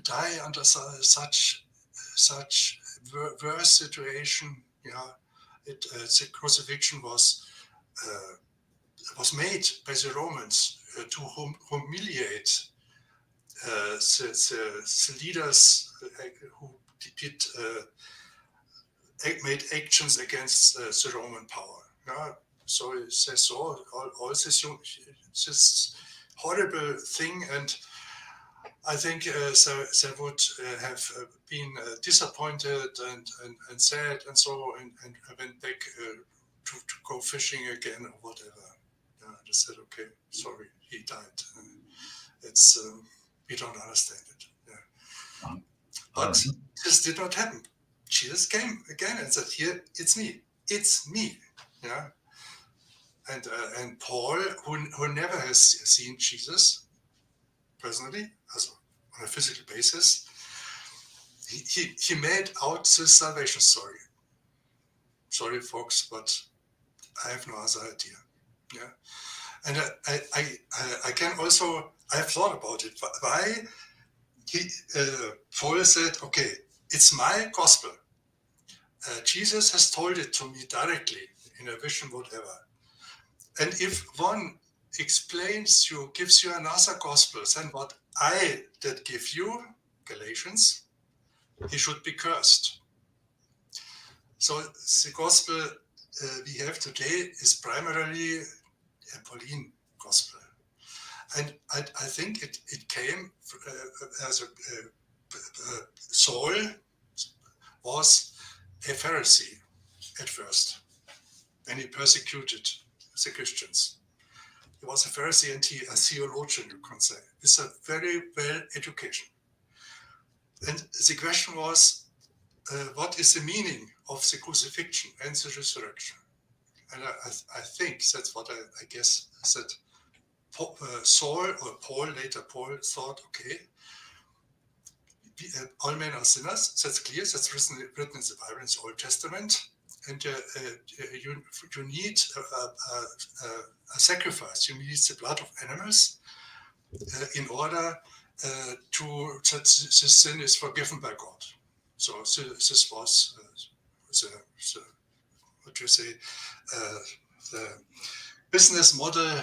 die under such worse situation. Yeah, the crucifixion was made by the Romans to humiliate the leaders who did made actions against the Roman power. Yeah? So they saw all this horrible thing, and I think they would have been disappointed and sad and so, and went back to go fishing again or whatever. Yeah, they said, okay, sorry, he died. It's we don't understand it. Yeah. But this did not happen. Jesus came again and said, "Here, it's me." Yeah. And Paul, who never has seen Jesus personally, as on a physical basis, he made out this salvation story. Sorry, folks, but I have no other idea. Yeah. And I can also, I've thought about it. Why Paul said, okay, it's my gospel. Jesus has told it to me directly in a vision, whatever. And if one explains you, gives you another gospel than what I did give you, Galatians, he should be cursed. So the gospel we have today is primarily a Pauline gospel. And I think it came as Saul was a Pharisee at first, and he persecuted the Christians. He was a Pharisee and a theologian, you can say, with a very well education. And the question was, what is the meaning of the crucifixion and the resurrection? And I think that's what I guess said. Saul or Paul, later Paul, thought, okay, all men are sinners. That's clear. That's written in the Bible, in the Old Testament. And you need a sacrifice. You need the blood of animals in order that the sin is forgiven by God. So this was what you say, the business model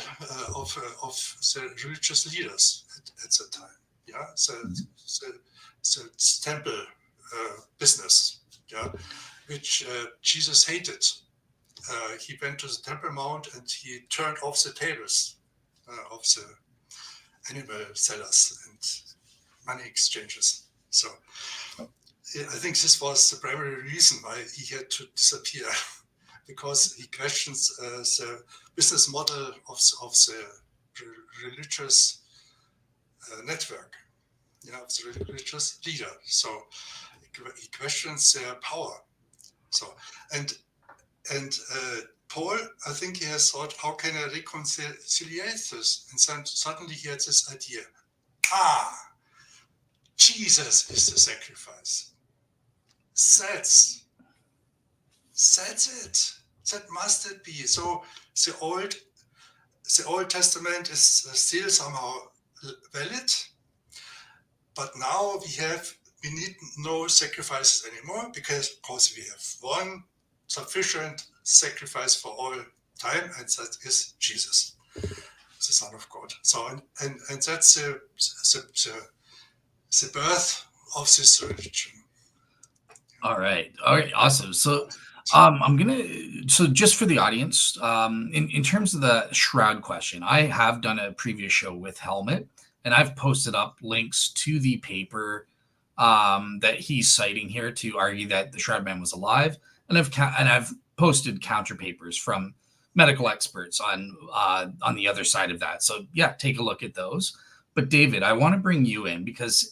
of the religious leaders at that time. Yeah, the temple business. Yeah, which Jesus hated. He went to the Temple Mount and he turned off the tables of the animal sellers and money exchanges. So I think this was the primary reason why he had to disappear, because he questions the business model of the religious network, of the religious leader. So he questions their power. So and Paul, I think he has thought, how can I reconcile this? And then suddenly he had this idea. Jesus is the sacrifice. That's it. That must it be. So the Old Testament is still somehow valid, but now we need no sacrifices anymore, because of course we have one sufficient sacrifice for all time, and that is Jesus, the Son of God. So and that's the birth of this religion. All right, awesome. So so just for the audience, in terms of the Shroud question, I have done a previous show with Helmut, and I've posted up links to the paper that he's citing here to argue that the Shroud Man was alive, and I've posted counter papers from medical experts on the other side of that. So yeah, take a look at those. But David, I want to bring you in because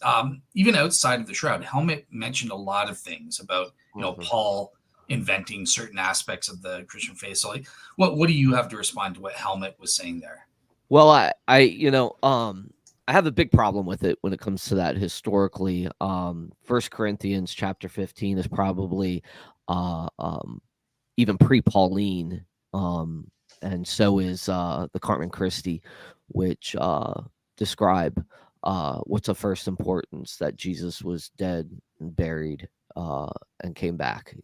even outside of the Shroud, Helmut mentioned a lot of things about Paul inventing certain aspects of the Christian faith. So, like, what do you have to respond to what Helmut was saying there? Well, I have a big problem with it when it comes to that historically. 1 Corinthians chapter 15 is probably even pre-Pauline, and so is the Carmen Christi, which describe what's of first importance, that Jesus was dead and buried and came back.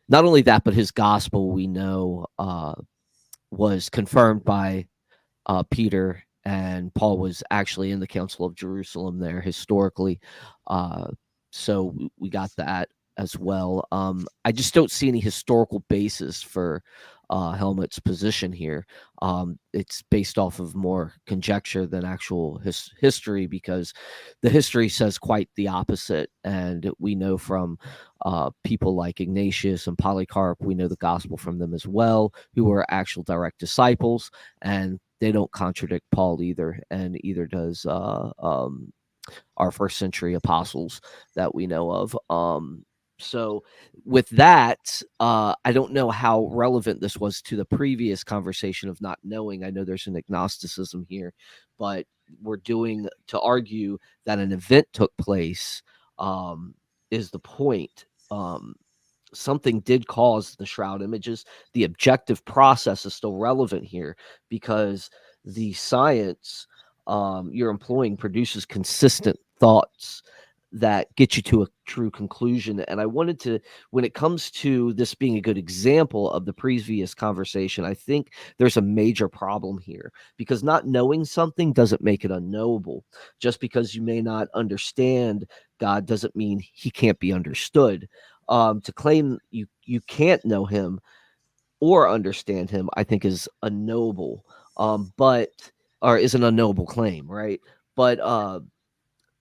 Not only that, but his gospel, we know, was confirmed by Peter, and Paul was actually in the Council of Jerusalem there historically. So we got that as well. I just don't see any historical basis for Helmut's position here. It's based off of more conjecture than actual history, because the history says quite the opposite. And we know from people like Ignatius and Polycarp, we know the gospel from them as well, who were actual direct disciples, and they don't contradict Paul either, and either does our first century apostles that we know of. So with that, I don't know how relevant this was to the previous conversation of not knowing. I know there's an agnosticism here, but we're doing to argue that an event took place is the point. Something did cause the shroud images. The objective process is still relevant here, because the science you're employing produces consistent thoughts that get you to a true conclusion. And I wanted to, when it comes to this being a good example of the previous conversation, I think there's a major problem here, because not knowing something doesn't make it unknowable. Just because you may not understand God doesn't mean he can't be understood. To claim you can't know him or understand him, I think is unknowable, but or is an unknowable claim, right? But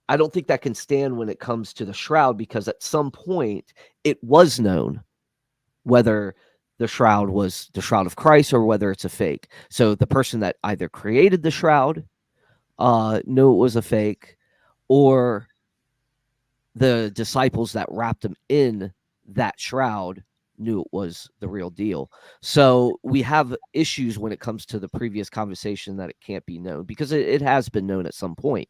I don't think that can stand when it comes to the shroud, because at some point it was known whether the shroud was the shroud of Christ or whether it's a fake. So the person that either created the shroud knew it was a fake, or the disciples that wrapped him in that shroud knew it was the real deal. So we have issues when it comes to the previous conversation that it can't be known, because it has been known at some point.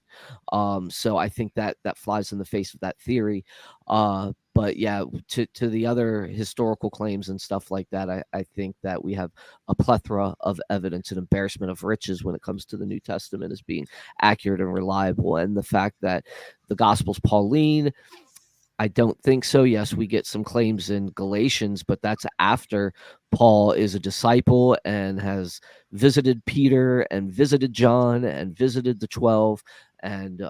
So I think that that flies in the face of that theory. But yeah, to the other historical claims and stuff like that, I think that we have a plethora of evidence, and embarrassment of riches when it comes to the New Testament as being accurate and reliable. And the fact that the Gospel's Pauline, I don't think so. Yes, we get some claims in Galatians, but that's after Paul is a disciple and has visited Peter and visited John and visited the 12 and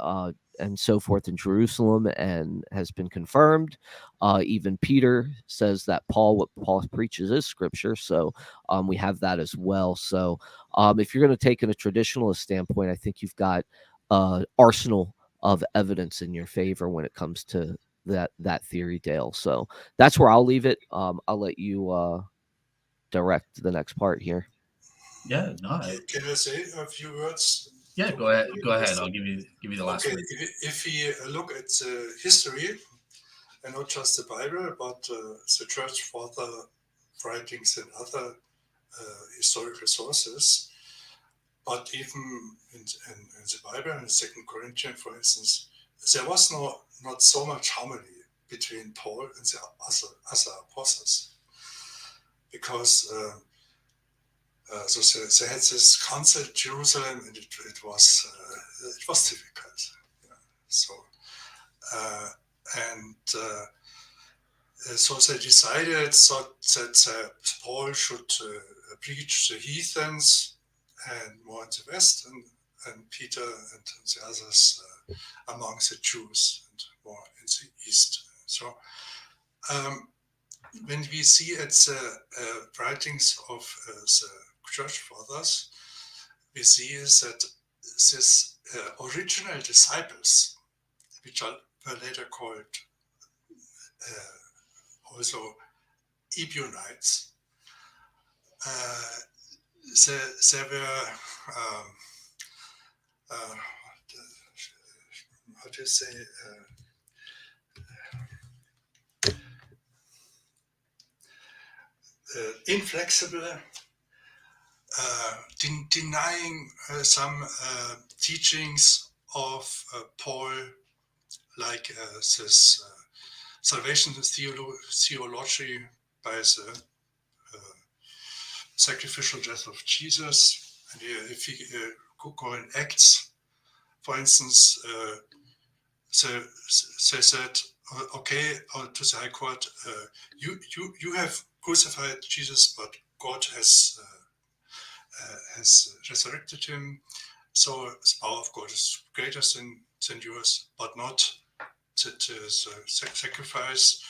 so forth in Jerusalem, and has been confirmed. Even Peter says that what Paul preaches is scripture. So we have that as well. So if you're going to take in a traditionalist standpoint, I think you've got arsenal of evidence in your favor when it comes to that theory, Dale. So that's where I'll leave it. I'll let you direct the next part here. Yeah, no. Can I say a few words? Yeah, go ahead. Go ahead. I'll give you the last Okay, word. if we look at the history, and not just the Bible, but the church father writings and other historical sources, but even in the Bible, in 2 Corinthians, for instance, there was not so much harmony between Paul and the other apostles, because so they had this council in Jerusalem, and it was difficult. Yeah. So so they decided that Paul should preach the heathens and more in the west, and Peter and the others among the Jews and more in the east. So when we see at the writings of the church fathers, we see that these original disciples, which were later called also Ebionites, they were how do you say inflexible, denying some teachings of Paul, like this salvation theology by the sacrificial death of Jesus. And if we go in Acts for instance, they said, okay, to the High Court, you have crucified Jesus, but God has resurrected him. So the power of God is greater than yours, but not the sacrifice.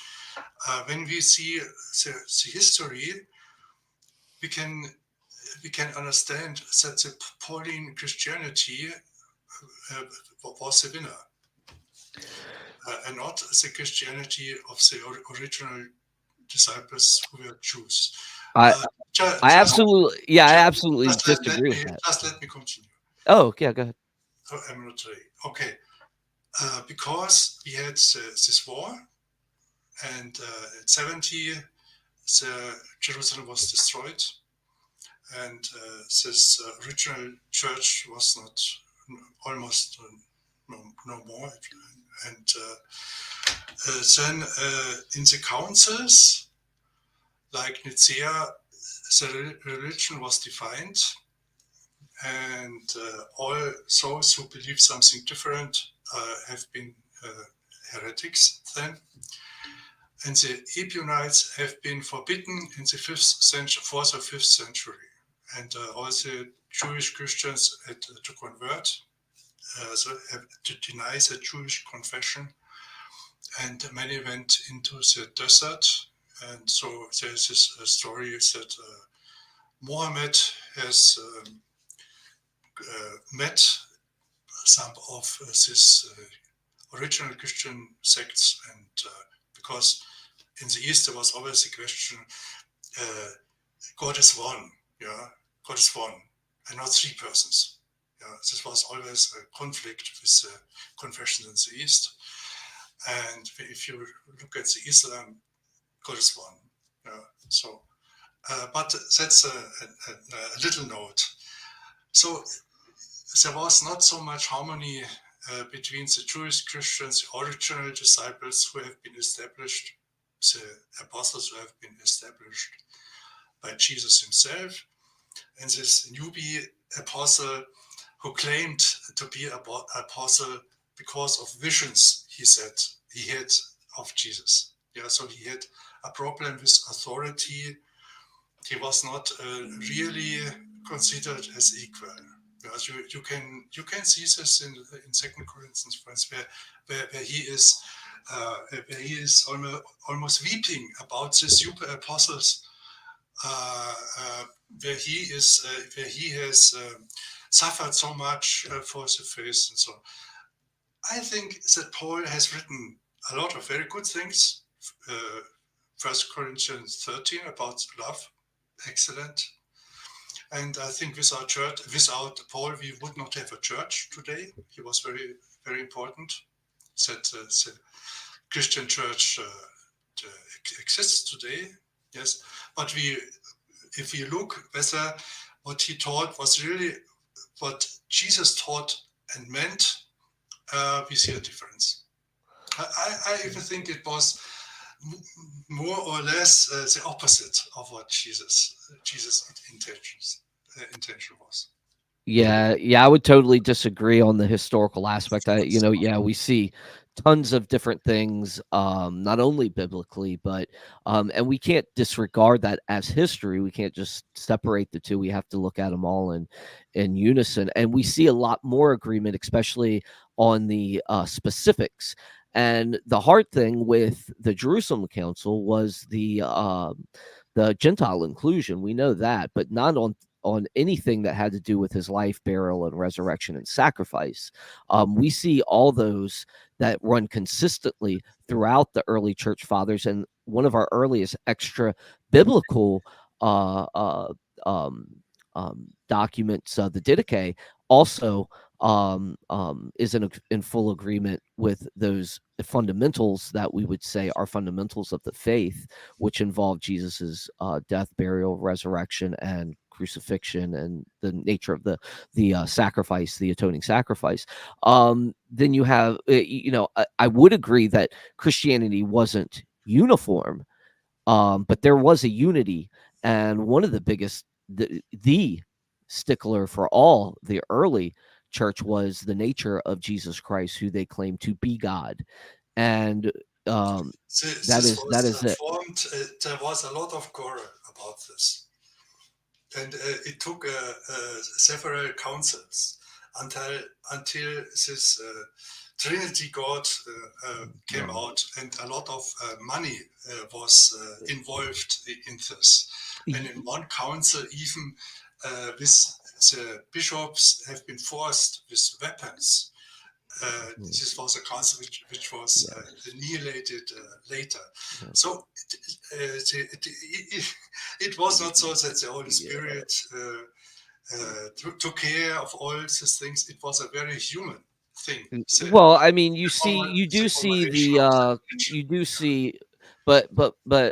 When we see the history, we can understand that the Pauline Christianity was the winner, and not the Christianity of the original disciples who were Jews. I absolutely, I absolutely disagree with that. Just let me continue. Oh, yeah, go ahead. Oh, I'm not ready. Okay, because we had this war, and in 70, Jerusalem was destroyed, and this original church was almost no more. And then in the councils, like Nicaea, the religion was defined, and all those who believe something different have been heretics then. And the Ebionites have been forbidden in the 4th or 5th century. And all the Jewish Christians had to convert, to deny the Jewish confession. And many went into the desert. And so there's this story that Mohammed has met some of these original Christian sects, and because in the East there was always the question, God is one, God is one, and not three persons. This was always a conflict with the confessions in the East. And if you look at the Islam, God is one. So, but that's a little note. So there was not so much harmony between the Jewish Christians, the original disciples who have been established, the apostles who have been established by Jesus himself, and this newbie apostle who claimed to be an apostle because of visions he said he had of Jesus. So he had a problem with authority. He was not really considered as equal. You can see this in 2 Corinthians, for instance, where he is almost weeping about the super apostles, where he has suffered so much for the faith and so on. I think that Paul has written a lot of very good things. 1 Corinthians 13 about love, excellent. And I think without Paul, we would not have a church today. He was very, very important that the Christian church exists today. Yes, but if we look whether what he taught was really what Jesus taught and meant, we see a difference. I even think it was more or less the opposite of what Jesus' intention was. Yeah, I would totally disagree on the historical aspect. We see tons of different things, not only biblically, but and we can't disregard that as history. We can't just separate the two. We have to look at them all in unison. And we see a lot more agreement, especially on the specifics. And the hard thing with the Jerusalem Council was the Gentile inclusion. We know that, but not on anything that had to do with his life, burial, and resurrection and sacrifice. We see all those that run consistently throughout the early church fathers. And one of our earliest extra biblical documents, the Didache, also is in full agreement with those fundamentals that we would say are fundamentals of the faith, which involve Jesus's death, burial, resurrection, and crucifixion, and the nature of the sacrifice, the atoning sacrifice. Then you have, I would agree that Christianity wasn't uniform, but there was a unity, and one of the biggest, the stickler for all the early church was the nature of Jesus Christ, who they claim to be God. And that This is was it. formed. There was a lot of quarrel about this, and it took several councils until this Trinity God came out, and a lot of money was involved in this. And in one council, even with the bishops have been forced with weapons. This was a council which was annihilated later. So it was not so that the Holy Spirit took care of all these things. It was a very human thing. Well, I mean, you do see, but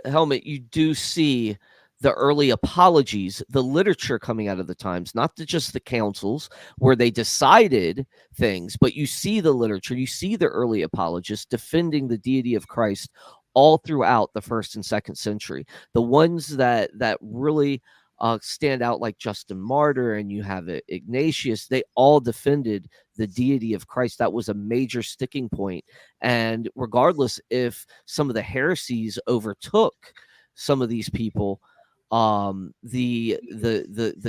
Helmut, you do see the early apologies, the literature coming out of the times, not just the councils where they decided things, but you see the literature, you see the early apologists defending the deity of Christ all throughout the 1st and 2nd century. The ones that really stand out, like Justin Martyr, and you have Ignatius, they all defended the deity of Christ. That was a major sticking point. And regardless if some of the heresies overtook some of these people, the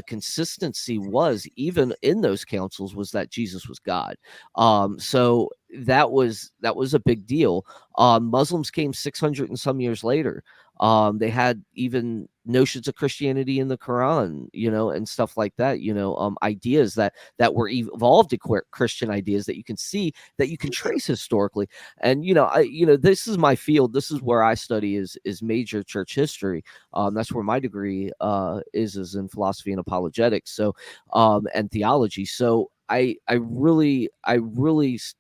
consistency was, even in those councils, was that Jesus was God. So that was a big deal. Muslims came 600 and some years later. They had even notions of Christianity in the Quran, and stuff like that, ideas that were evolved to Christian ideas that you can see, that you can trace historically. And, this is my field. This is where I study is major church history. That's where my degree is in philosophy and apologetics. So, and theology. So I really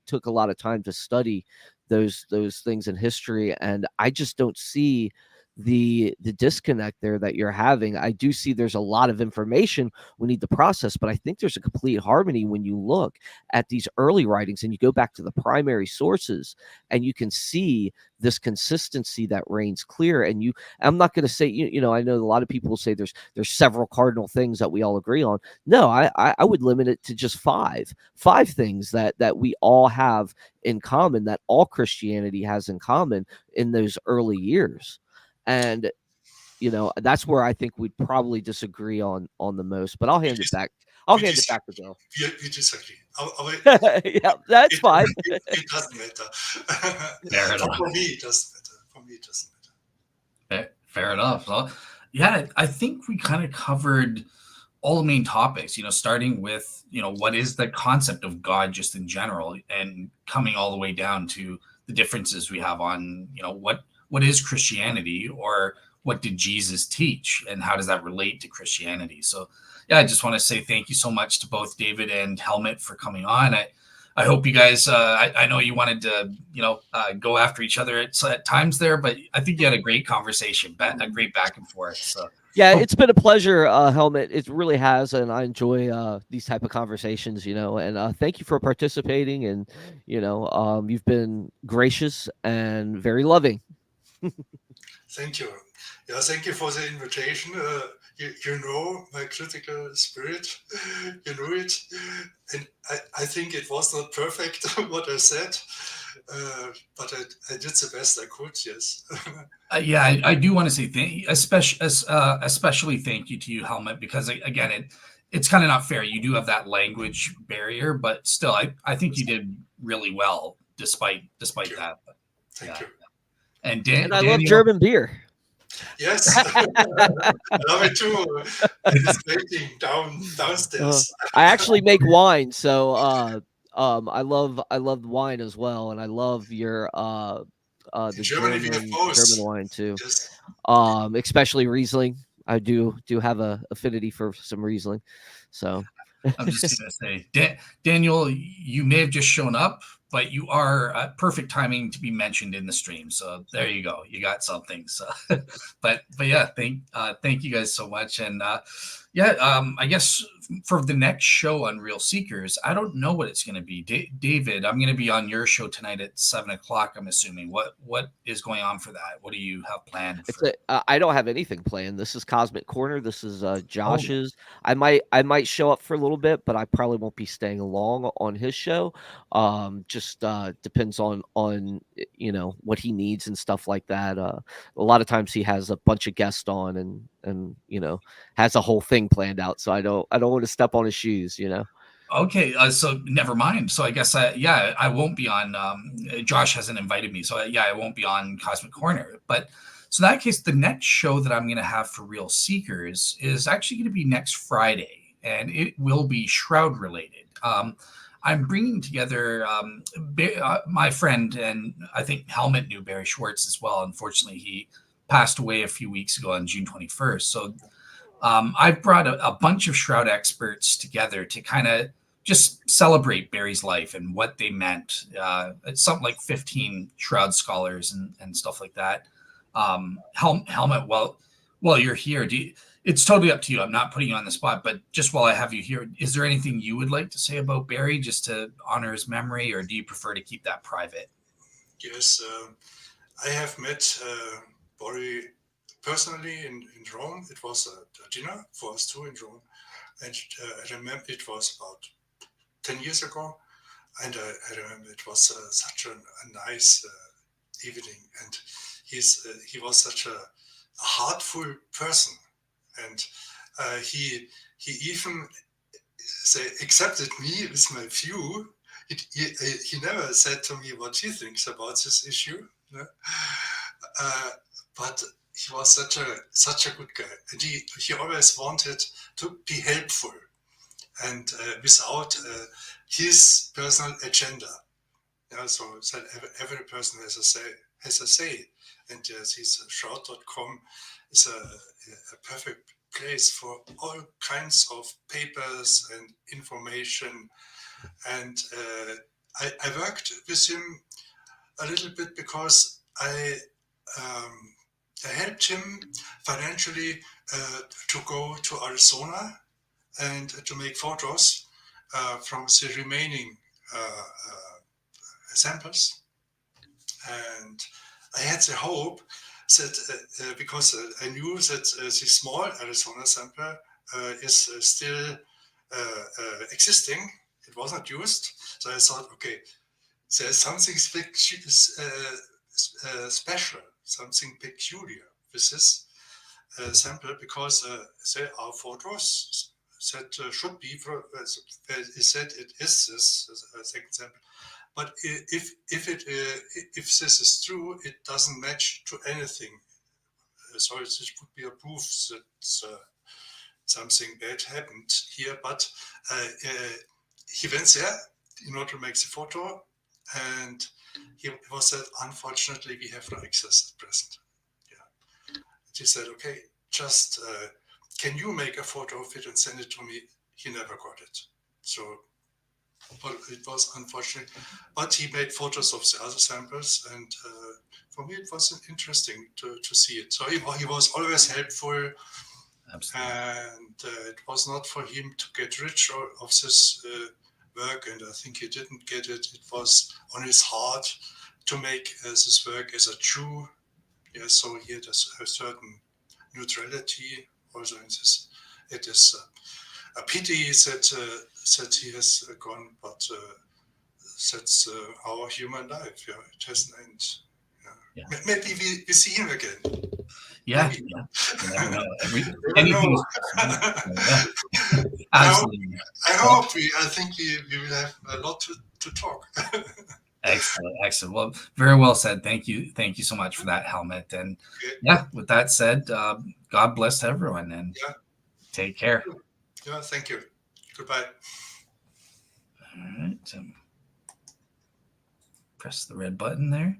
took a lot of time to study those things in history, and I just don't see the disconnect there that you're having. I do see there's a lot of information we need to process, but I think there's a complete harmony when you look at these early writings and you go back to the primary sources, and you can see this consistency that reigns clear. And I'm not going to say, I know a lot of people will say there's several cardinal things that we all agree on. No, I would limit it to just five things that we all have in common, that all Christianity has in common in those early years. And that's where I think we'd probably disagree on the most. But I'll hand it back. I'll hand it back to Bill. We disagree. Yeah, that's fine. It doesn't matter. Fair enough. For me, it doesn't matter. For me, it doesn't matter. Fair enough. Well, yeah, I think we kind of covered all the main topics, starting with, what is the concept of God just in general, and coming all the way down to the differences we have on, what is Christianity, or what did Jesus teach, and how does that relate to Christianity? So, yeah, I just want to say thank you so much to both David and Helmut for coming on. I hope you guys, I know you wanted to, go after each other at times there, but I think you had a great conversation, a great back and forth. So. Yeah, it's been a pleasure, Helmut. It really has, and I enjoy these type of conversations, and thank you for participating, and, you've been gracious and very loving. Thank you. Yeah, thank you for the invitation. You know my critical spirit, you know it, and I think it was not perfect what I said, but I did the best I could. Yes. Yeah, I do want to say thank you, especially thank you to you, Helmut, because again, it's kind of not fair. You do have that language barrier, but still, I think you did really well despite that. But, thank you. And I love German beer. Yes, I love it too. It's waiting downstairs. I actually make wine, so I love wine as well, and I love your the German wine too. Yes. Especially Riesling. I do have a affinity for some Riesling. So I'm just gonna say, Daniel, you may have just shown up, but you are perfect timing to be mentioned in the stream. So there you go. You got something. So, but yeah, thank you guys so much. And I guess for the next show on Real Seekers, I don't know what it's going to be. David, I'm going to be on your show tonight at 7 o'clock. I'm assuming. What is going on for that? What do you have planned for? I don't have anything planned. This is Cosmic Corner. This is Oh, Josh's. I might show up for a little bit, but I probably won't be staying long on his show. Just depends on what he needs and stuff like that. A lot of times he has a bunch of guests on and has a whole thing planned out. So I don't want to step on his shoes. okay, so never mind. So I guess I won't be on. Josh hasn't invited me, so I won't be on Cosmic Corner. But so in that case, the next show that I'm going to have for Real Seekers is actually going to be next Friday, and it will be Shroud related. I'm bringing together my friend, and I think Helmut knew Barry Schwartz as well. Unfortunately, he passed away a few weeks ago on June 21st. So I've brought a bunch of Shroud experts together to kind of just celebrate Barry's life and what they meant. It's something like 15 Shroud scholars and stuff like that. Helmut, while you're here, it's totally up to you. I'm not putting you on the spot, but just while I have you here, is there anything you would like to say about Barry just to honor his memory, or do you prefer to keep that private? Yes, I have met Barry personally in Rome. It was a dinner for us two in Rome. And I remember it was about 10 years ago. And I remember it was such a nice evening. And he was such a heartful person. And he even accepted me with my view. He never said to me what he thinks about this issue. No? But he was such a good guy, and he always wanted to be helpful, and without his personal agenda. So every person has a say, and this Shroud.com is a perfect place for all kinds of papers and information. And I worked with him a little bit because I helped him financially to go to Arizona and to make photos from the remaining samples. And I had the hope that because I knew that the small Arizona sample is still existing, it wasn't used. So I thought, okay, there's something special, something peculiar with this sample, because there are photos that should be, said it is this second sample. But if this is true, it doesn't match to anything. So it would be a proof that something bad happened here. But he went there in order to make the photo, and he was said, unfortunately, we have no access at present. Yeah. He said, okay, just can you make a photo of it and send it to me? He never got it. So it was unfortunate. But he made photos of the other samples, and for me, it was interesting to see it. So he was always helpful. Absolutely. And it was not for him to get rich of this work, and I think he didn't get it. It was on his heart to make this work as a Jew. Yeah, so he had a certain neutrality also in this. It is a pity that he has gone, but that's our human life. Yeah, it has an end. Yeah. Maybe we see him again. Yeah, Maybe. Yeah. Anything. Absolutely. I think we will have a lot to talk. Excellent. Well, very well said. Thank you so much for that, Helmut. And with that said, God bless everyone, and take care. Yeah, thank you. Goodbye. All right. Press the red button there.